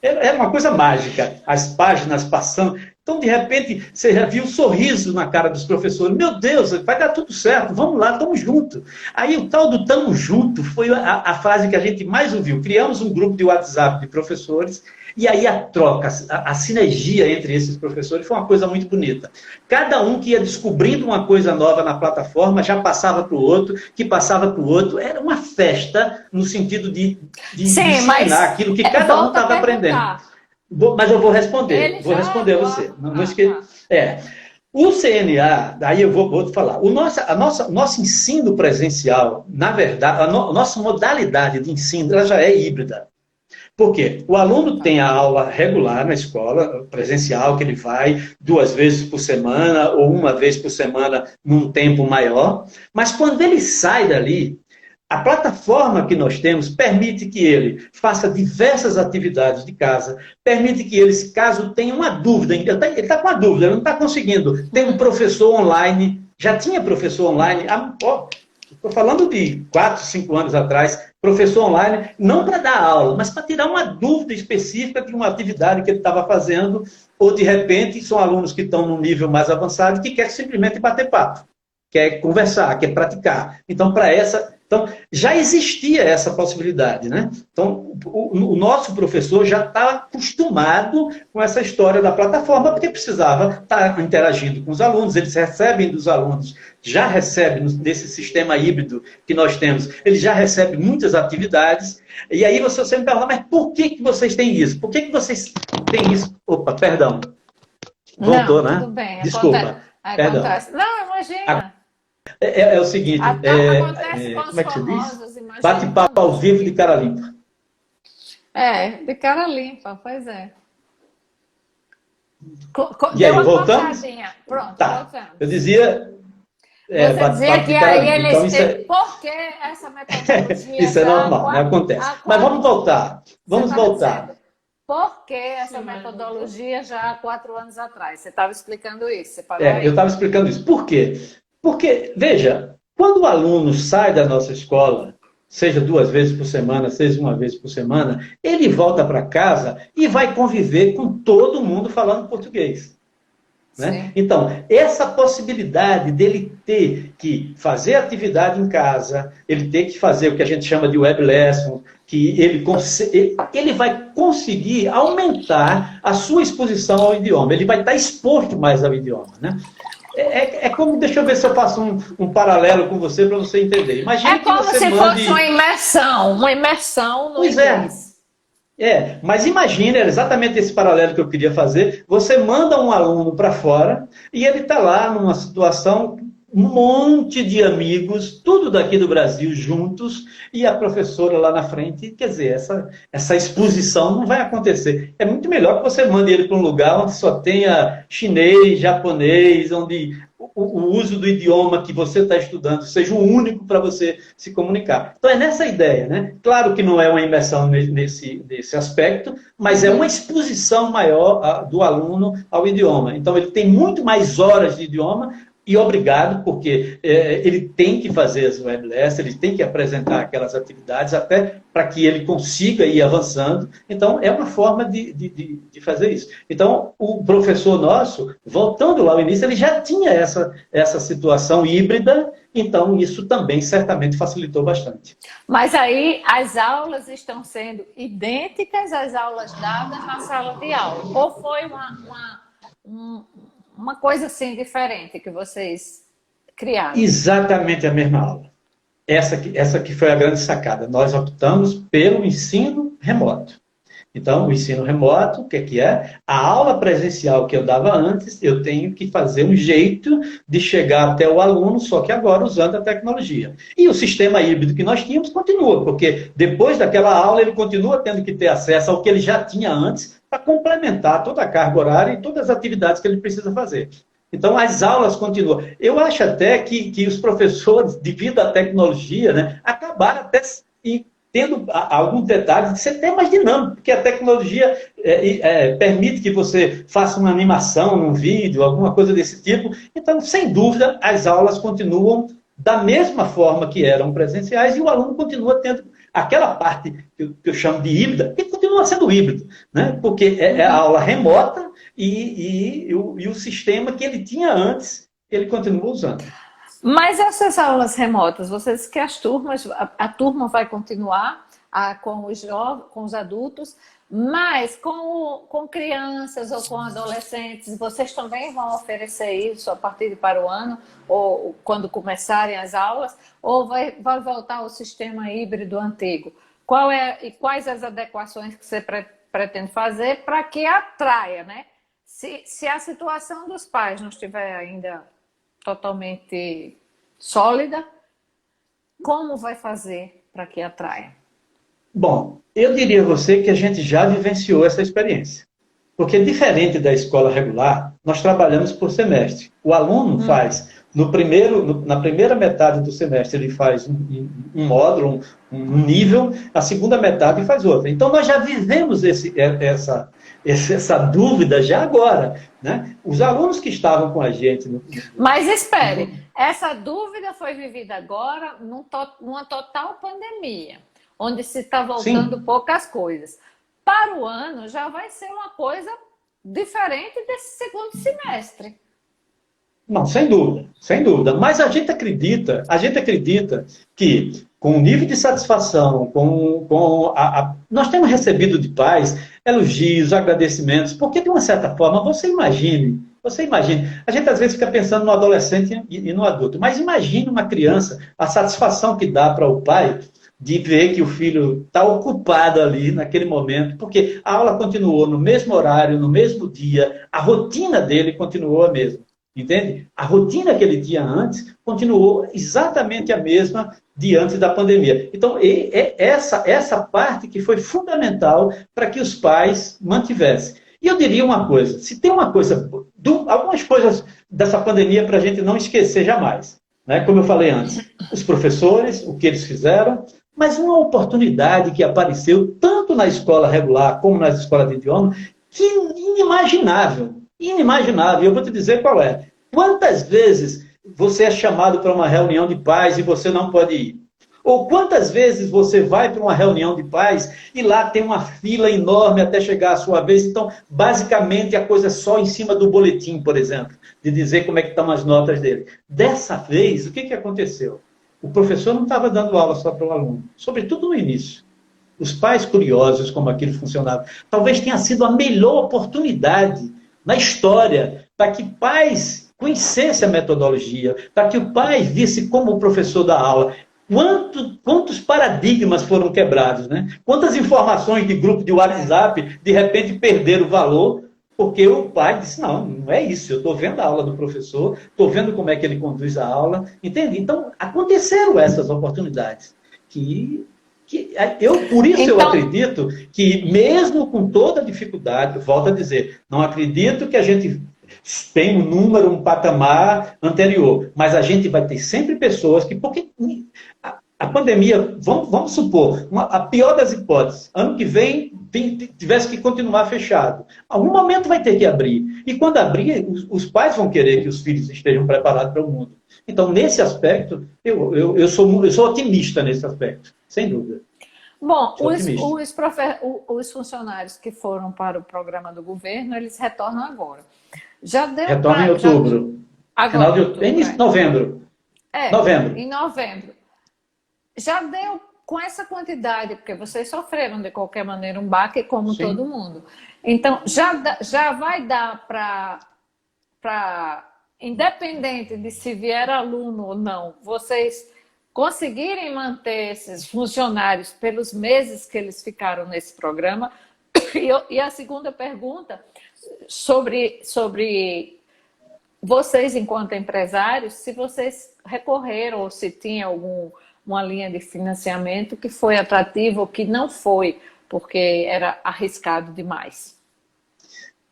era uma coisa mágica, as páginas passando. Então, de repente, você já viu um sorriso na cara dos professores. Meu Deus, vai dar tudo certo, vamos lá, estamos juntos. Aí o tal do "tamo junto" foi a frase que a gente mais ouviu. Criamos um grupo de WhatsApp de professores, e aí a troca, a sinergia entre esses professores foi uma coisa muito bonita. Cada um que ia descobrindo uma coisa nova na plataforma já passava para o outro, que passava para o outro. Era uma festa no sentido de Sim, disseminar mas aquilo que cada um volta a estava aprendendo. perguntar. Mas eu Ele vou já. responder a você. Não esqueça. Tá. O CNA, daí eu vou te falar, nosso ensino presencial, na verdade, a nossa modalidade de ensino, ela já é híbrida. Por quê? O aluno Tá. tem a aula regular na escola, presencial, que ele vai 2 vezes por semana ou uma vez por semana num tempo maior, mas quando ele sai dali, a plataforma que nós temos permite que ele faça diversas atividades de casa, permite que ele, caso tenha uma dúvida, ele está com uma dúvida, ele não está conseguindo, tem um professor online, já tinha professor online, estou falando de 4, 5 anos atrás, professor online, não para dar aula, mas para tirar uma dúvida específica de uma atividade que ele estava fazendo, ou de repente são alunos que estão num nível mais avançado e que quer simplesmente bater papo, quer conversar, quer praticar. Então, já existia essa possibilidade, né? Então, o nosso professor já está acostumado com essa história da plataforma, porque precisava estar interagindo com os alunos, eles recebem dos alunos, já recebem desse sistema híbrido que nós temos, eles já recebem muitas atividades, e aí você me pergunta, mas por que vocês têm isso? Por que vocês têm isso? Opa, perdão. Voltou, Não, né? tudo bem. Acontece. Desculpa, perdão. Acontece. Não, imagina. É o seguinte, Acontece com os como é que se diz? famosos, imagine Bate-papo ao vivo conosco. de cara limpa. De cara limpa, pois é. E Deu aí, uma voltamos? cortadinha. Pronto, Tá. Eu voltamos. dizia, Você dizia bate-papo que de cara aí limpa. Então, eles. Por que essa metodologia isso é já normal, né? Acontece. há Mas vamos quatro. voltar. Você Vamos estava voltar. dizendo, por que essa metodologia já há 4 anos atrás? Você estava explicando isso, você parou Eu aí. estava explicando isso. Por quê? Porque, veja, quando o aluno sai da nossa escola, seja 2 vezes por semana, seja uma vez por semana, ele volta para casa e vai conviver com todo mundo falando português. Né? Sim. Então, essa possibilidade dele ter que fazer atividade em casa, ele ter que fazer o que a gente chama de web lesson, que ele vai conseguir aumentar a sua exposição ao idioma, ele vai estar exposto mais ao idioma. Né? Como, deixa eu ver se eu faço um paralelo com você para você entender. É Imagine que como você se fosse mande. uma imersão no Pois é, inglês. mas imagine, era exatamente esse paralelo que eu queria fazer. Você manda um aluno para fora e ele está lá numa situação, um monte de amigos, tudo daqui do Brasil juntos, e a professora lá na frente. Quer dizer, essa exposição não vai acontecer. É muito melhor que você mande ele para um lugar onde só tenha chinês, japonês, onde o uso do idioma que você está estudando seja o único para você se comunicar. Então, é nessa ideia, né? Claro que não é uma imersão nesse aspecto, mas é uma exposição maior do aluno ao idioma. Então, ele tem muito mais horas de idioma e obrigado, porque ele tem que fazer as web lessons, ele tem que apresentar aquelas atividades até para que ele consiga ir avançando. Então, é uma forma de fazer isso. Então, o professor nosso, voltando lá ao início, ele já tinha essa situação híbrida, então isso também certamente facilitou bastante. Mas aí as aulas estão sendo idênticas às aulas dadas na sala de aula? Ou foi uma coisa assim diferente que vocês criaram? Exatamente a mesma aula. Essa que foi a grande sacada. Nós optamos pelo ensino remoto. Então, o ensino remoto, o que é? A aula presencial que eu dava antes, eu tenho que fazer um jeito de chegar até o aluno, só que agora usando a tecnologia. E o sistema híbrido que nós tínhamos continua, porque depois daquela aula ele continua tendo que ter acesso ao que ele já tinha antes para complementar toda a carga horária e todas as atividades que ele precisa fazer. Então, as aulas continuam. Eu acho até que os professores, devido à tecnologia, né, acabaram até tendo alguns detalhes de ser até mais dinâmico, porque a tecnologia permite que você faça uma animação, um vídeo, alguma coisa desse tipo. Então, sem dúvida, as aulas continuam da mesma forma que eram presenciais e o aluno continua tendo aquela parte que eu chamo de híbrida, que continua sendo híbrido, né? Porque é a aula remota e o sistema que ele tinha antes, ele continua usando. Mas essas aulas remotas, vocês que a turma vai continuar com os adultos, mas com crianças ou com adolescentes, vocês também vão oferecer isso a partir para o ano, ou quando começarem as aulas, ou vai voltar ao sistema híbrido antigo? E quais as adequações que você pretende fazer para que atraia, né? Se a situação dos pais não estiver ainda totalmente sólida, como vai fazer para que atraia? Bom, eu diria a você que a gente já vivenciou essa experiência. Porque, diferente da escola regular, nós trabalhamos por semestre. O aluno faz, na primeira metade do semestre, ele faz um módulo, um nível, a segunda metade faz outra. Então, nós já vivemos essa dúvida já agora. Né? Os alunos que estavam com a gente... Mas espere, essa dúvida foi vivida agora numa total pandemia, onde se está voltando Sim. poucas coisas. Para o ano já vai ser uma coisa diferente desse segundo semestre. Não, sem dúvida, sem dúvida. Mas a gente acredita que com o nível de satisfação, nós temos recebido de pais elogios, agradecimentos, porque de uma certa forma, você imagine, a gente às vezes fica pensando no adolescente e no adulto, mas imagine uma criança, a satisfação que dá para o pai de ver que o filho está ocupado ali naquele momento, porque a aula continuou no mesmo horário, no mesmo dia, a rotina dele continuou a mesma. Entende? A rotina que ele tinha antes continuou exatamente a mesma de antes da pandemia. Então, é essa parte que foi fundamental para que os pais mantivessem. E eu diria uma coisa: se tem uma coisa, algumas coisas dessa pandemia para a gente não esquecer jamais, né? Como eu falei antes, os professores, o que eles fizeram, mas uma oportunidade que apareceu tanto na escola regular como nas escolas de idioma, que inimaginável. Inimaginável. Eu vou te dizer qual é. Quantas vezes você é chamado para uma reunião de pais e você não pode ir? Ou quantas vezes você vai para uma reunião de pais e lá tem uma fila enorme até chegar a sua vez? Então, basicamente, a coisa é só em cima do boletim, por exemplo, de dizer como é que estão as notas dele. Dessa vez, o que aconteceu? O professor não estava dando aula só para o aluno, sobretudo no início. Os pais curiosos como aquilo funcionava. Talvez tenha sido a melhor oportunidade na história para que pais conhecessem a metodologia, para que o pai visse como o professor dá aula. Quantos paradigmas foram quebrados, né? Quantas informações de grupo de WhatsApp, de repente, perderam o valor, porque o pai disse, não é isso, eu estou vendo a aula do professor, estou vendo como é que ele conduz a aula, entende? Então, aconteceram essas oportunidades, por isso eu acredito que, mesmo com toda a dificuldade, volto a dizer, não acredito que a gente tem um número, um patamar anterior, mas a gente vai ter sempre pessoas que, porque a pandemia, vamos supor, a pior das hipóteses, ano que vem tivesse que continuar fechado. Algum momento vai ter que abrir. E quando abrir, os pais vão querer que os filhos estejam preparados para o mundo. Então, nesse aspecto, eu sou otimista nesse aspecto, sem dúvida. Bom, os funcionários que foram para o programa do governo, eles retornam agora. Já deu retornam em outubro. Final de outubro, início de novembro. Novembro. Em novembro. Já deu com essa quantidade, porque vocês sofreram de qualquer maneira um baque, como Sim. todo mundo. Então, já vai dar para, independente de se vier aluno ou não, vocês conseguirem manter esses funcionários pelos meses que eles ficaram nesse programa. E a segunda pergunta, sobre vocês enquanto empresários, se vocês recorreram ou se tinha uma linha de financiamento que foi atrativa ou que não foi, porque era arriscado demais.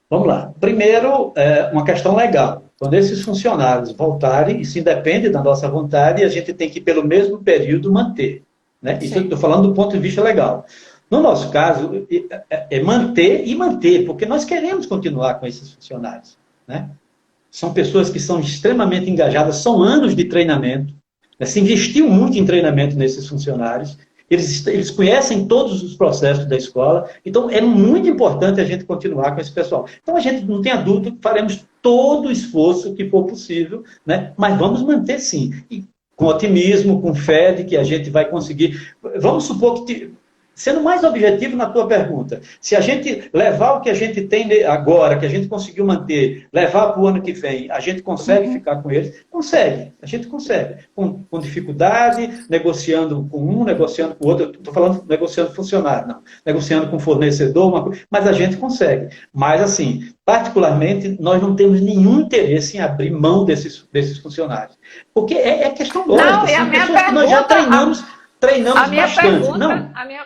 Vamos lá. Primeiro, uma questão legal. Quando esses funcionários voltarem, isso independe da nossa vontade, a gente tem que, pelo mesmo período, manter. Né? Isso eu estou falando do ponto de vista legal. No nosso caso, é manter e manter, porque nós queremos continuar com esses funcionários. Né? São pessoas que são extremamente engajadas, são anos de treinamento, né? Se investiu muito em treinamento nesses funcionários, eles conhecem todos os processos da escola, então é muito importante a gente continuar com esse pessoal. Então a gente não tem dúvida que faremos todo o esforço que for possível, né? Mas vamos manter sim, e com otimismo, com fé de que a gente vai conseguir. Vamos supor que, sendo mais objetivo na tua pergunta, se a gente levar o que a gente tem agora, que a gente conseguiu manter, levar para o ano que vem, a gente consegue ficar com eles? Consegue, a gente consegue. Com dificuldade, negociando com um, negociando com o outro. Estou falando negociando funcionário, não. Negociando com fornecedor, mas a gente consegue. Mas, assim, particularmente, nós não temos nenhum interesse em abrir mão desses funcionários. Porque é questão lógica. Não, são pessoas que nós já treinamos bastante.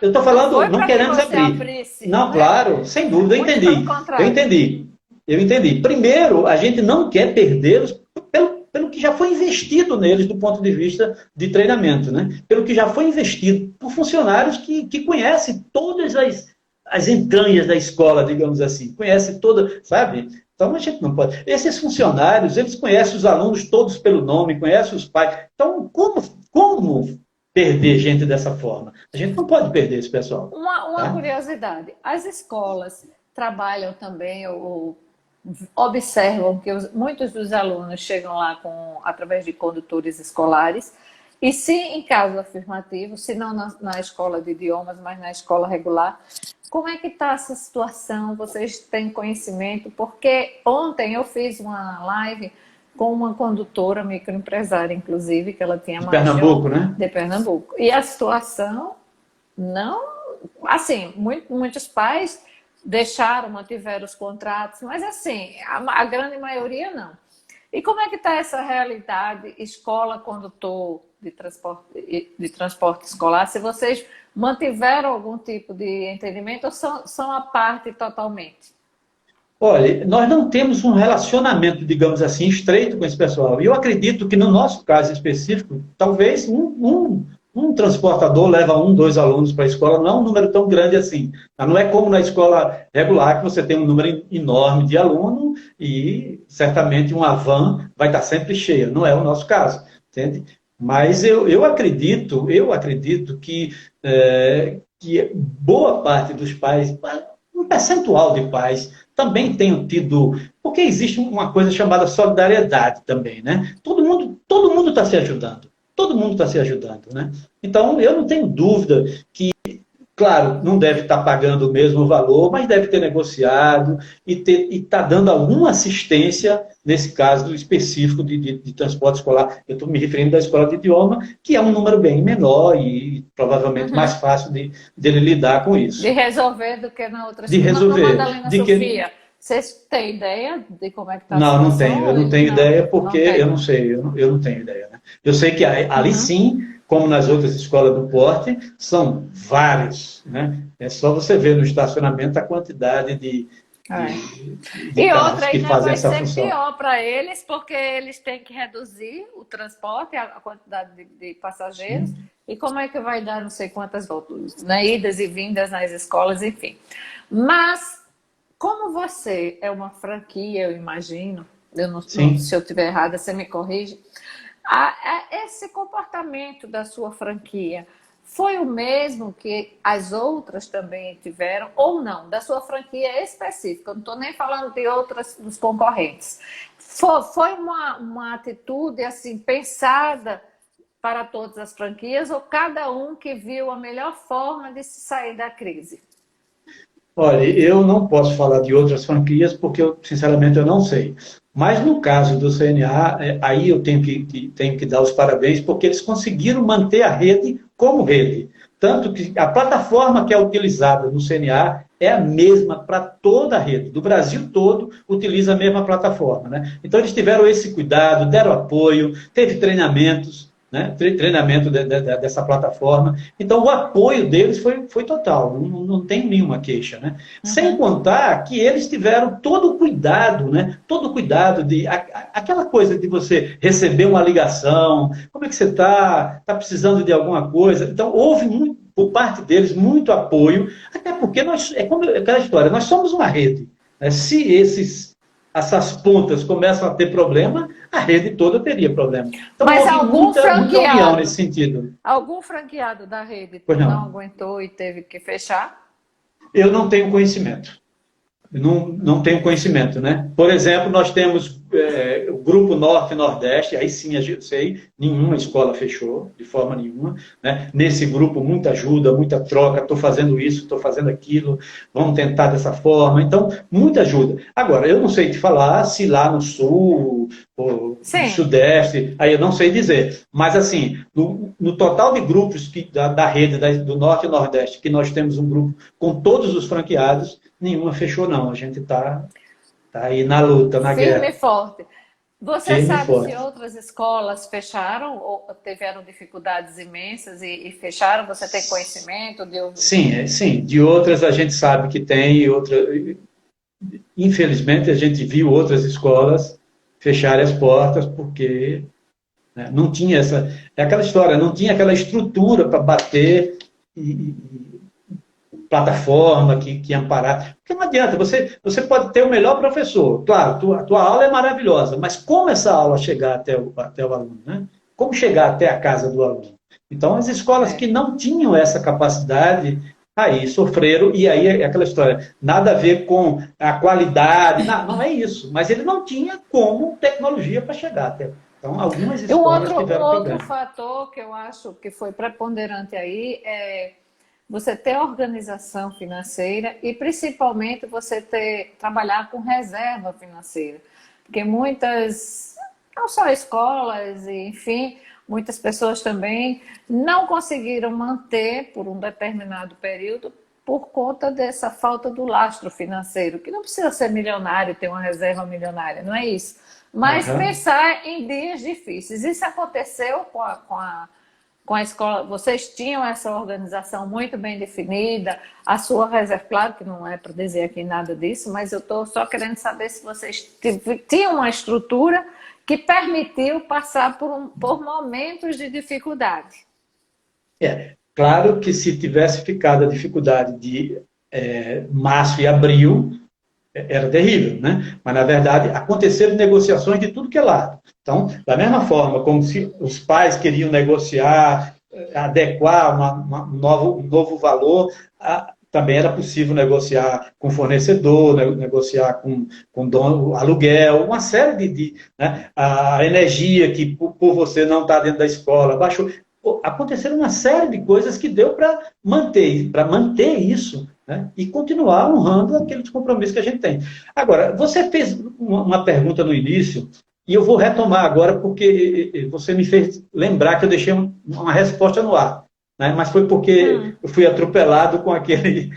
Eu estou falando, não queremos abrir. Não, claro, sem dúvida, eu entendi. Primeiro, a gente não quer perdê-los pelo que já foi investido neles do ponto de vista de treinamento, né? Pelo que já foi investido por funcionários que conhecem todas as entranhas da escola, digamos assim. Conhecem toda, sabe? Então a gente não pode. Esses funcionários, eles conhecem os alunos todos pelo nome, conhecem os pais. Então, como perder gente dessa forma? A gente não pode perder esse pessoal. Uma curiosidade. As escolas trabalham também ou observam que muitos dos alunos chegam lá através de condutores escolares e se em caso afirmativo, se não na escola de idiomas, mas na escola regular, como é que está essa situação? Vocês têm conhecimento? Porque ontem eu fiz uma live com uma condutora, microempresária, inclusive, que ela tinha mais de Pernambuco, né? De Pernambuco. E a situação não... Assim, muitos pais mantiveram os contratos, mas assim, a grande maioria não. E como é que está essa realidade escola-condutor de transporte escolar? Se vocês mantiveram algum tipo de entendimento ou são à parte totalmente? Olha, nós não temos um relacionamento, digamos assim, estreito com esse pessoal. E eu acredito que no nosso caso específico, talvez um transportador leva um, dois alunos para a escola, não é um número tão grande assim. Não é como na escola regular, que você tem um número enorme de aluno e certamente uma van vai estar sempre cheia. Não é o nosso caso, entende? Mas eu acredito que boa parte dos pais, um percentual de pais, também tenham tido, porque existe uma coisa chamada solidariedade também, né? Todo mundo está se ajudando, todo mundo está se ajudando, né? Então, eu não tenho dúvida que, claro, não deve estar pagando o mesmo valor, mas deve ter negociado e está dando alguma assistência nesse caso específico de transporte escolar. Eu estou me referindo da escola de idioma, que é um número bem menor e provavelmente mais Uhum. fácil dele lidar com De isso. resolver do que na outra De escola. Na resolver. Madalena De que Sofia, vocês têm ideia de como é que está a Não, não situação tenho. Eu ou não eles tenho ideia porque não eu têm? não sei, eu não tenho ideia. Né? Eu sei que ali Uhum. sim, como nas outras escolas do porte, são vários. Né? É só você ver no estacionamento a quantidade É. de E carros outra, que ainda fazem vai essa ser função. pior para eles, porque eles têm que reduzir o transporte, a quantidade de passageiros, Sim, e como é que vai dar não sei quantas voltas, né? Idas e vindas nas escolas, enfim. Mas, como você é uma franquia, eu imagino, se sim. eu estiver errada, você me corrige, esse comportamento da sua franquia foi o mesmo que as outras também tiveram, ou não, da sua franquia específica? Eu não estou nem falando de outras dos concorrentes. Foi uma atitude assim pensada para todas as franquias, ou cada um que viu a melhor forma de se sair da crise? Olha, eu não posso falar de outras franquias porque, sinceramente, eu não sei. Mas no caso do CNA, aí eu tenho que dar os parabéns porque eles conseguiram manter a rede como rede. Tanto que a plataforma que é utilizada no CNA é a mesma para toda a rede. Do Brasil todo utiliza a mesma plataforma. Né? Então eles tiveram esse cuidado, deram apoio, teve treinamentos, né? Treinamento dessa plataforma. Então, o apoio deles foi total, não tem nenhuma queixa. Né? Sem Uhum. contar que eles tiveram todo o cuidado, né? Todo o cuidado aquela coisa de você receber uma ligação, como é que você está? Está precisando de alguma coisa? Então, houve muito, por parte deles muito apoio, até porque é como aquela história, nós somos uma rede. Né? Se essas pontas começam a ter problema, a rede toda teria problema. Então, Mas houve muita união nesse sentido. algum franqueado da rede Pois não não, aguentou e teve que fechar? eu não tenho conhecimento. Não tenho conhecimento, né? Por exemplo, nós temos o Grupo Norte e Nordeste, aí sim eu sei, nenhuma escola fechou, de forma nenhuma. Né? Nesse grupo, muita ajuda, muita troca, estou fazendo isso, estou fazendo aquilo, vamos tentar dessa forma. Então, muita ajuda. Agora, eu não sei te falar se lá no Sul, ou no Sim. Sudeste, aí eu não sei dizer. Mas, assim, no total de grupos da rede do Norte e Nordeste, que nós temos um grupo com todos os franqueados, nenhuma fechou, não. A gente tá aí na luta, na Firme e guerra, forte. Você firme e sabe se forte. outras escolas fecharam ou tiveram dificuldades imensas e fecharam? Você tem conhecimento de. Sim, sim. De outras a gente sabe que tem, infelizmente a gente viu outras escolas fecharem as portas porque, né, não tinha é aquela história, não tinha aquela estrutura para bater e plataforma que amparar. Porque não adianta, você pode ter o melhor professor. Claro, tua aula é maravilhosa, mas como essa aula chegar até o aluno? Né? Como chegar até a casa do aluno? Então, as escolas que É. não tinham essa capacidade, aí sofreram, e aí é aquela história, nada a ver com a qualidade, não é isso, mas ele não tinha como tecnologia para chegar até. Então, algumas E um escolas outro, um tiveram outro problema. fator que eu acho que foi preponderante aí é você ter organização financeira e principalmente você trabalhar com reserva financeira. Porque muitas, não só escolas, enfim, muitas pessoas também não conseguiram manter por um determinado período por conta dessa falta do lastro financeiro, que não precisa ser milionário, ter uma reserva milionária, não é isso. Mas Aham. pensar em dias difíceis. Isso aconteceu com a escola, vocês tinham essa organização muito bem definida, a sua reserva, claro que não é para dizer aqui nada disso, mas eu estou só querendo saber se vocês tinham uma estrutura que permitiu passar por momentos de dificuldade. Claro que se tivesse ficado a dificuldade de março e abril, era terrível, né? Mas, na verdade, aconteceram negociações de tudo que é lado. Então, da mesma forma como se os pais queriam negociar, adequar um novo valor, também era possível negociar com fornecedor, negociar com dono, aluguel, uma série né? A energia que, por você não estar dentro da escola, baixou. Aconteceram uma série de coisas que deu para manter isso, né? E continuar honrando aquele compromisso que a gente tem. Agora, você fez uma pergunta no início, e eu vou retomar agora, porque você me fez lembrar que eu deixei uma resposta no ar. Né? Mas foi porque eu fui atropelado com aquele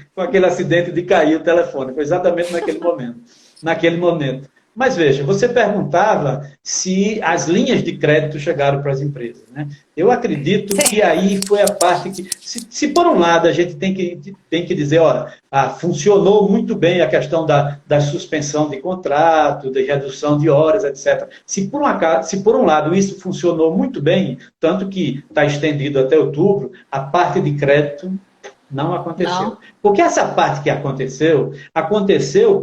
acidente de cair o telefone. Foi exatamente naquele momento. Naquele momento. Mas veja, você perguntava se as linhas de crédito chegaram para as empresas. Né? Eu acredito que aí foi a parte que, se por um lado a gente tem que dizer, olha, funcionou muito bem a questão da suspensão de contrato, de redução de horas, etc. Se por um lado isso funcionou muito bem, tanto que está estendido até outubro, a parte de crédito não aconteceu. Não. Porque essa parte que aconteceu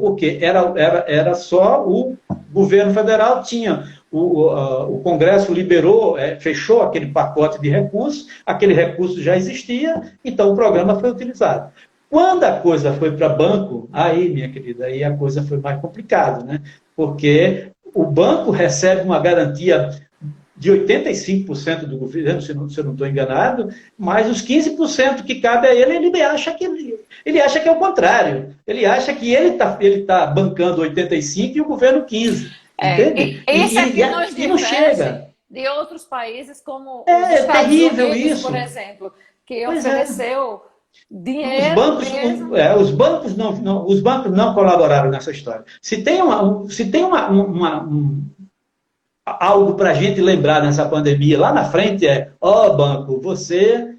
porque era só o governo federal tinha, o Congresso liberou, fechou aquele pacote de recursos, aquele recurso já existia, então o programa foi utilizado. Quando a coisa foi para banco, aí, minha querida, aí a coisa foi mais complicada, né? Porque o banco recebe uma garantia de 85% do governo, se eu não estou enganado, mas os 15% que cabe a ele, ele acha que é o contrário. Ele acha que ele tá bancando 85% e o governo 15%. Entende? Isso é que nos não chega. De outros países, como os Estados terrível Unidos, isso. Por exemplo, que pois ofereceu dinheiro. Os bancos não colaboraram nessa história. Se tem algo para a gente lembrar nessa pandemia lá na frente banco, você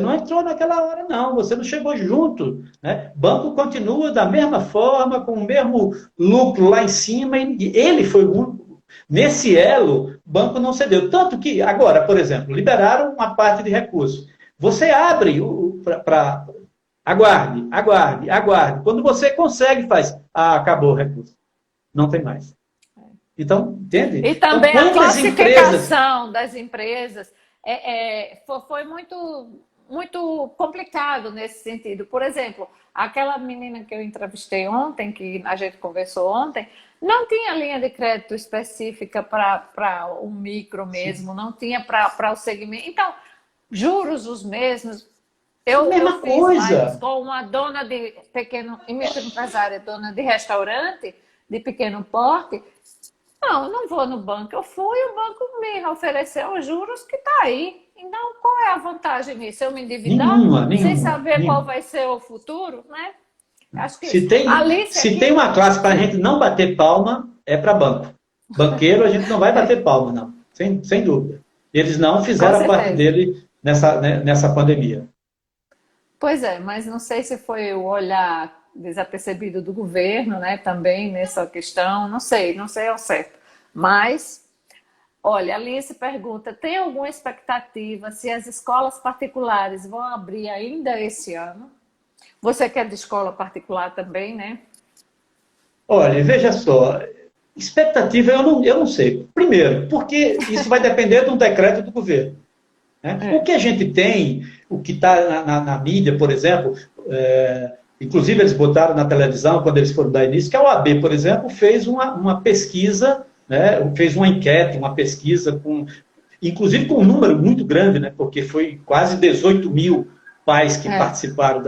não entrou naquela hora, não, você não chegou junto. Né? Banco continua da mesma forma, com o mesmo lucro lá em cima, e ele foi o único. Nesse elo, o banco não cedeu. Tanto que, agora, por exemplo, liberaram uma parte de recursos. Você abre para. Aguarde. Quando você consegue, faz. Acabou o recurso. Não tem mais. Então, entende? E também então, a classificação das empresas foi muito complicado nesse sentido. Por exemplo, aquela menina que eu entrevistei ontem, que a gente conversou ontem, não tinha linha de crédito específica para o micro mesmo, Sim. Não tinha para o segmento. Então, juros os mesmos. Eu fiz mais com uma dona de pequeno, microempresária, dona de restaurante, de pequeno porte. Não vou no banco. Eu fui, o banco me ofereceu os juros que está aí. Então, qual é a vantagem nisso? Eu me endividar sem saber qual vai ser o futuro, né? Acho que se tem uma classe para a gente não bater palma, é para banco. Banqueiro, a gente não vai bater palma, não. Sem dúvida. Eles não fizeram a parte dele nessa pandemia. Pois é, mas não sei se foi o olhar desapercebido do governo, né, também nessa questão, não sei ao certo. Mas, olha, a Alice pergunta, tem alguma expectativa se as escolas particulares vão abrir ainda esse ano? Você que é de escola particular também, né? Olha, veja só, expectativa eu não sei. Primeiro, porque isso vai depender de um decreto do governo. Né? O que a gente tem, o que está na mídia, por exemplo, inclusive eles botaram na televisão quando eles foram dar início, que a OAB, por exemplo, fez uma pesquisa, né? Fez uma enquete, uma pesquisa, inclusive com um número muito grande, né? Porque foi quase 18 mil pais que participaram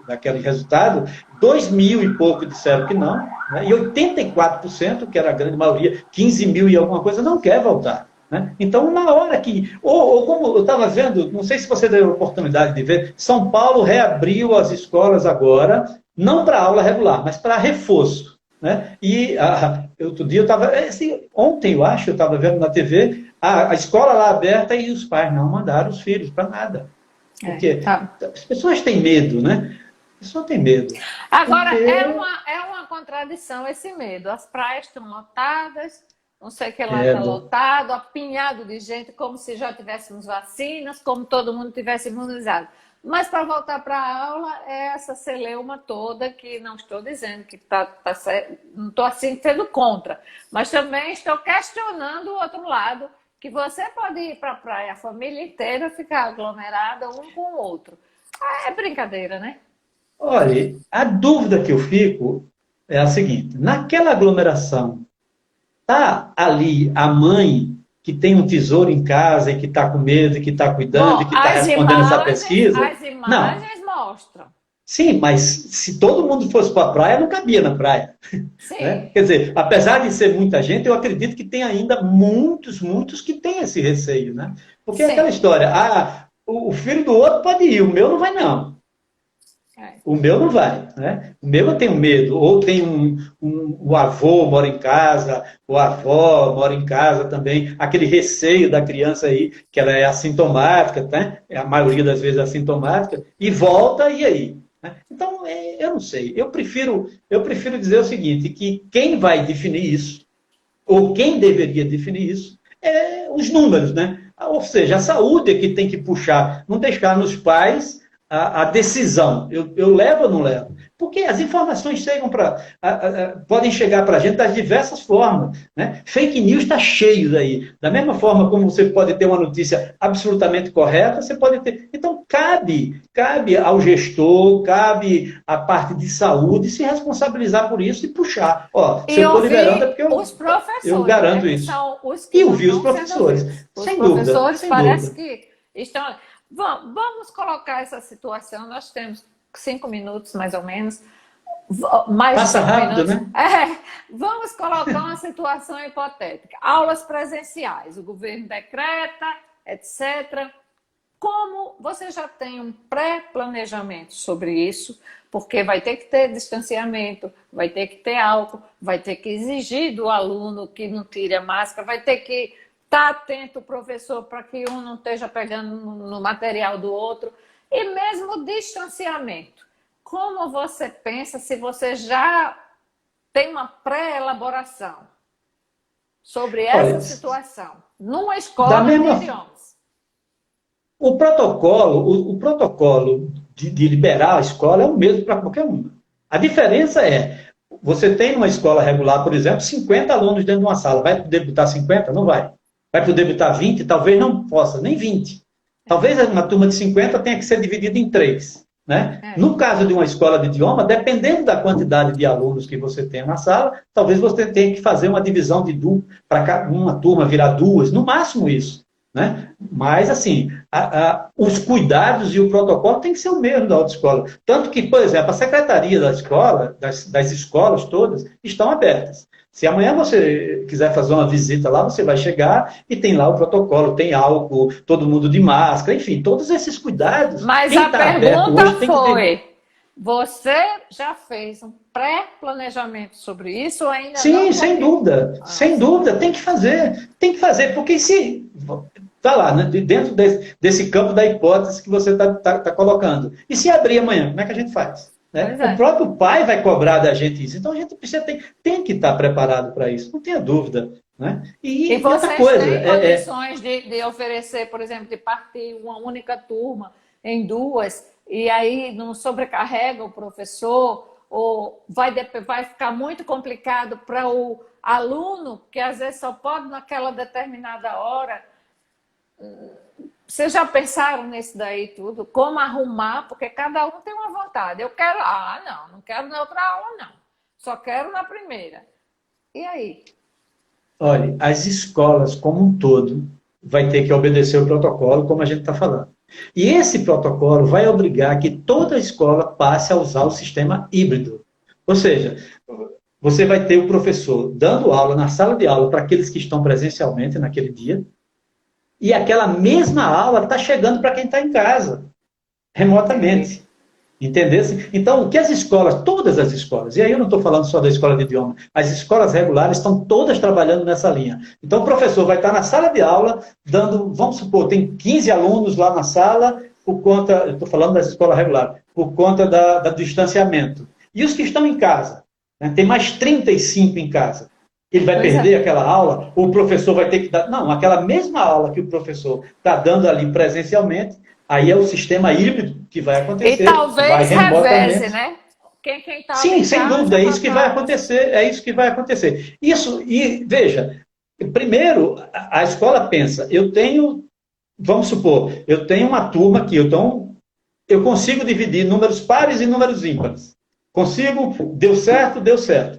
daquele resultado, 2 mil e pouco disseram que não, né? E 84%, que era a grande maioria, 15 mil e alguma coisa, não quer voltar. Né? Então, na hora que... Ou como eu estava vendo, não sei se você teve a oportunidade de ver, São Paulo reabriu as escolas agora, não para aula regular, mas para reforço. Né? E outro dia eu estava... Assim, ontem, eu acho, eu estava vendo na TV, a escola lá aberta e os pais não mandaram os filhos para nada. Porque as pessoas têm medo, né? A pessoa tem medo. Agora, Porque... é uma contradição esse medo. As praias estão lotadas, não sei o que lá está lotado, apinhado de gente, como se já tivéssemos vacinas, como todo mundo tivesse imunizado. Mas para voltar para a aula, é essa celeuma toda que não estou dizendo que não estou assim sendo contra, mas também estou questionando o outro lado, que você pode ir para a praia, a família inteira ficar aglomerada um com o outro. É brincadeira, né? Olha, a dúvida que eu fico é a seguinte: naquela aglomeração, tá ali a mãe que tem um tesouro em casa e que está com medo, e que está cuidando, Bom, e que está respondendo essa pesquisa? As imagens mostram. Sim, mas se todo mundo fosse para a praia, não cabia na praia. Sim. Né? Quer dizer, apesar de ser muita gente, eu acredito que tem ainda muitos que têm esse receio. Né? Porque é aquela história, o filho do outro pode ir, o meu não vai não. O meu não vai, né? O meu eu tenho medo. Ou tem o avô mora em casa, ou a avó mora em casa também. Aquele receio da criança aí, que ela é assintomática, né? A maioria das vezes é assintomática, e volta, e aí? Né? Então, eu não sei. Eu prefiro dizer o seguinte, que quem vai definir isso, ou quem deveria definir isso, é os números, né? Ou seja, a saúde é que tem que puxar, não deixar nos pais a decisão, eu levo ou não levo? Porque as informações chegam podem chegar para a gente das diversas formas. Né? Fake news está cheio daí. Da mesma forma como você pode ter uma notícia absolutamente correta, você pode ter... Então, cabe ao gestor, cabe à parte de saúde se responsabilizar por isso e puxar. Ó, se eu estou liberando é porque eu garanto isso. E ouvir os professores. Sem dúvida. Os professores parece que estão... Vamos colocar essa situação, nós temos 5 minutos mais ou menos. Passa rápido, minutos. Né? Vamos colocar uma situação hipotética. Aulas presenciais, o governo decreta, etc. Como você já tem um pré-planejamento sobre isso, porque vai ter que ter distanciamento, vai ter que ter álcool, vai ter que exigir do aluno que não tire a máscara, vai ter que estar atento o professor para que um não esteja pegando no material do outro. E mesmo o distanciamento. Como você pensa se você já tem uma pré-elaboração sobre essa situação? Numa escola de idiomas. O protocolo de liberar a escola é o mesmo para qualquer uma. A diferença é, você tem numa escola regular, por exemplo, 50 alunos dentro de uma sala. Vai poder botar 50? Não vai. Vai poder botar 20? Talvez não possa, nem 20. Talvez uma turma de 50 tenha que ser dividida em 3. Né? No caso de uma escola de idioma, dependendo da quantidade de alunos que você tem na sala, talvez você tenha que fazer uma divisão de para uma turma virar 2, no máximo isso. Né? Mas, assim, os cuidados e o protocolo tem que ser o mesmo da autoescola. Tanto que, por exemplo, a secretaria da escola, das escolas todas, estão abertas. Se amanhã você quiser fazer uma visita lá, você vai chegar e tem lá o protocolo, tem álcool, todo mundo de máscara, enfim, todos esses cuidados. Mas a pergunta foi, você já fez um pré-planejamento sobre isso ou ainda não? Sim, sem dúvida, tem que fazer, porque se... Está lá, né, dentro desse campo da hipótese que você está colocando. E se abrir amanhã, como é que a gente faz? Né? O próprio pai vai cobrar da gente isso. Então a gente tem que estar preparado para isso, não tenha dúvida. Né? E vocês têm condições de oferecer, por exemplo, de partir uma única turma em 2, e aí não sobrecarrega o professor, ou vai ficar muito complicado para o aluno, que às vezes só pode naquela determinada hora. Vocês já pensaram nisso daí tudo? Como arrumar? Porque cada um tem uma vontade. Eu quero... não quero na outra aula, não. Só quero na primeira. E aí? Olha, as escolas como um todo vai ter que obedecer o protocolo, como a gente está falando. E esse protocolo vai obrigar que toda escola passe a usar o sistema híbrido. Ou seja, você vai ter o professor dando aula na sala de aula para aqueles que estão presencialmente naquele dia, e aquela mesma aula está chegando para quem está em casa, remotamente. Entendeu? Então, o que as escolas, todas as escolas, e aí eu não estou falando só da escola de idioma, as escolas regulares estão todas trabalhando nessa linha. Então, o professor vai estar na sala de aula, dando, vamos supor, tem 15 alunos lá na sala, por conta, eu estou falando das escolas regulares, por conta do distanciamento. E os que estão em casa, né, tem mais 35 em casa. Ele vai perder aquela aula, ou o professor vai ter que dar. Não, aquela mesma aula que o professor está dando ali presencialmente, aí é o sistema híbrido que vai acontecer. E talvez reveze, né? Quem Sim, sem dúvida, é isso que vai acontecer. É isso que vai acontecer. Isso, e veja, primeiro, a escola pensa, eu tenho, vamos supor, eu tenho uma turma aqui, então eu consigo dividir números pares e números ímpares. Consigo, deu certo,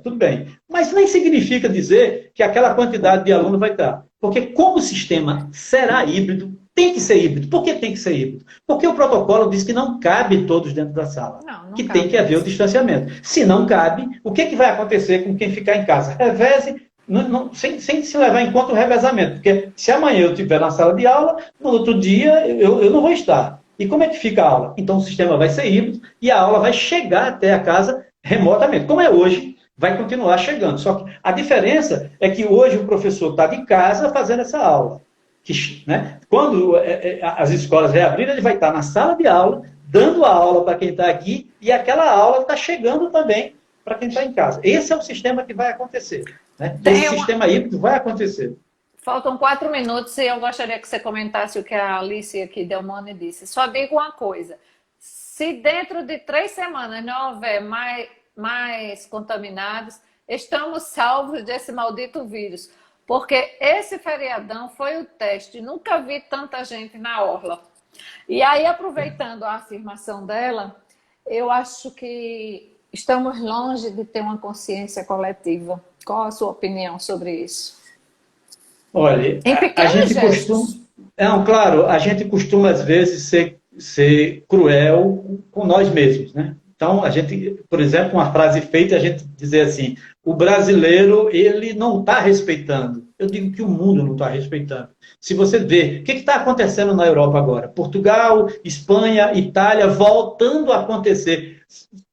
tudo bem. Mas nem significa dizer que aquela quantidade de aluno vai estar. Porque como o sistema será híbrido, tem que ser híbrido. Por que tem que ser híbrido? Porque o protocolo diz que não cabe todos dentro da sala. Não que cabe. Tem que haver o distanciamento. Se não cabe, o que vai acontecer com quem ficar em casa? Reveze, sem se levar em conta o revezamento. Porque se amanhã eu estiver na sala de aula, no outro dia eu não vou estar. E como é que fica a aula? Então o sistema vai ser híbrido e a aula vai chegar até a casa remotamente. Como é hoje, vai continuar chegando. Só que a diferença é que hoje o professor está de casa fazendo essa aula. Né? Quando as escolas reabrirem, ele vai estar na sala de aula, dando a aula para quem está aqui, e aquela aula está chegando também para quem está em casa. Esse é o sistema que vai acontecer. Né? Esse sistema híbrido vai acontecer. Faltam 4 minutos e eu gostaria que você comentasse o que a Alice aqui Delmone disse. Só digo uma coisa, se dentro de 3 semanas não houver mais contaminados, estamos salvos desse maldito vírus. Porque esse feriadão foi o teste. Nunca vi tanta gente na orla. E aí, aproveitando a afirmação dela, eu acho que estamos longe de ter uma consciência coletiva. Qual a sua opinião sobre isso? Olha, a gente costuma... Não, claro, a gente costuma, às vezes, ser cruel com nós mesmos, né? Então, a gente, por exemplo, uma frase feita, a gente dizer assim, o brasileiro, ele não está respeitando. Eu digo que o mundo não está respeitando. Se você vê, o que está acontecendo na Europa agora? Portugal, Espanha, Itália, voltando a acontecer.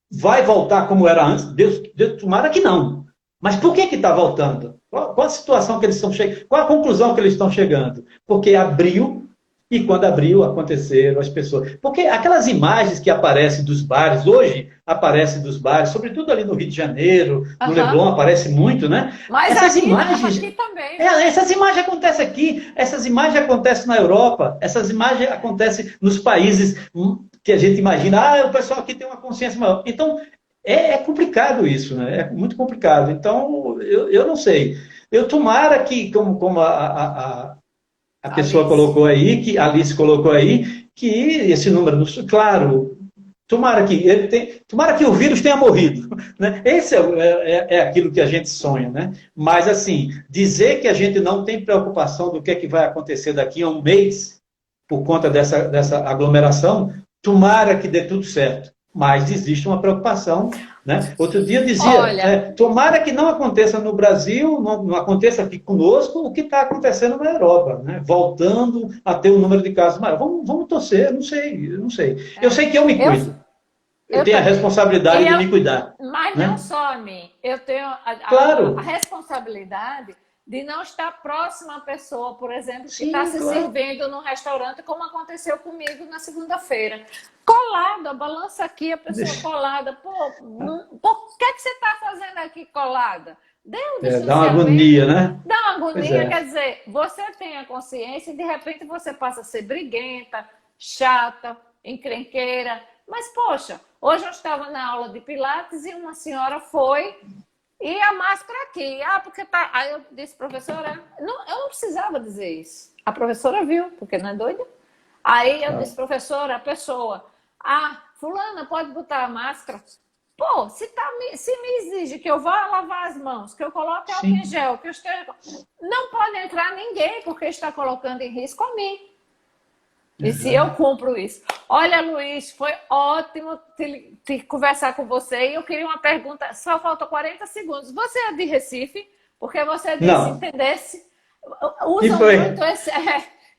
Vai voltar como era antes? Deus tomara que não. Mas por que está voltando? Qual a situação que eles estão chegando? Qual a conclusão que eles estão chegando? Porque abriu, e quando abriu, aconteceram as pessoas. Porque aquelas imagens que aparecem dos bares, hoje aparecem dos bares, sobretudo ali no Rio de Janeiro, no Leblon, aparece muito, né? Mas essas aqui, imagens, aqui também. Essas imagens acontecem aqui, essas imagens acontecem na Europa, essas imagens acontecem nos países que a gente imagina, o pessoal aqui tem uma consciência maior. Então, é complicado isso, né? É muito complicado. Então, eu não sei. Eu tomara que, como a pessoa colocou aí, que a Alice colocou aí, que esse número, claro, tomara que o vírus tenha morrido. Né? Esse é aquilo que a gente sonha. Né? Mas, assim, dizer que a gente não tem preocupação do que é que vai acontecer daqui a um mês, por conta dessa aglomeração, tomara que dê tudo certo. Mas existe uma preocupação. Né? Outro dia dizia, tomara que não aconteça no Brasil, não aconteça aqui conosco o que está acontecendo na Europa, né? Voltando a ter um número de casos maior. Vamos torcer, eu não sei. Eu sei que eu me cuido. Eu tenho a responsabilidade de me cuidar. Mas né? não só a mim. Eu tenho a responsabilidade de não estar próxima à pessoa, por exemplo, que está se servindo num restaurante, como aconteceu comigo na segunda-feira. Colada, balança aqui, a pessoa colada. Pô, o que você está fazendo aqui colada? Dá uma agonia, né? Dá uma agonia, quer dizer, você tem a consciência e de repente você passa a ser briguenta, chata, encrenqueira. Mas, poxa, hoje eu estava na aula de Pilates e uma senhora foi... E a máscara aqui, porque tá... Aí eu disse, professora, eu não precisava dizer isso. A professora viu, porque não é doida. Aí eu disse, professora, a pessoa, fulana, pode botar a máscara? Pô, se me exige que eu vá lavar as mãos, que eu coloque álcool em gel, que eu esteja... Não pode entrar ninguém, porque está colocando em risco a mim. E se eu cumpro isso? Olha, Luiz, foi ótimo te conversar com você. E eu queria uma pergunta, só faltam 40 segundos. Você é de Recife? Porque você disse, entendesse? Usam muito esse...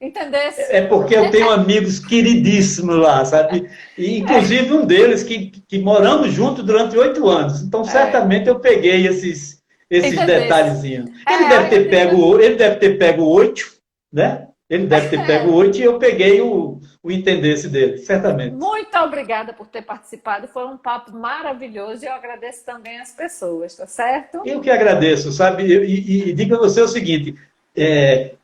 Entendesse? É porque eu tenho amigos queridíssimos lá, sabe? E, inclusive, um deles que moramos juntos durante 8 anos. Então, É, certamente, eu peguei esses entendesse. detalhezinhos. Olha que interessante. Ele deve ter pego 8, né? Ele deve ter pego 8 e eu peguei o entendesse dele, certamente. Muito obrigada por ter participado. Foi um papo maravilhoso e eu agradeço também as pessoas, tá certo? Eu que agradeço, sabe? E digo a você o seguinte: é,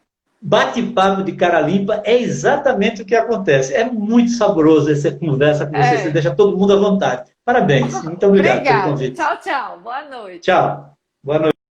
bate-papo de cara limpa é exatamente o que acontece. É muito saboroso essa conversa com você, você É. deixa todo mundo à vontade. Parabéns, muito obrigado pelo Obrigada. convite. Tchau, tchau. Boa noite. Tchau. Boa noite.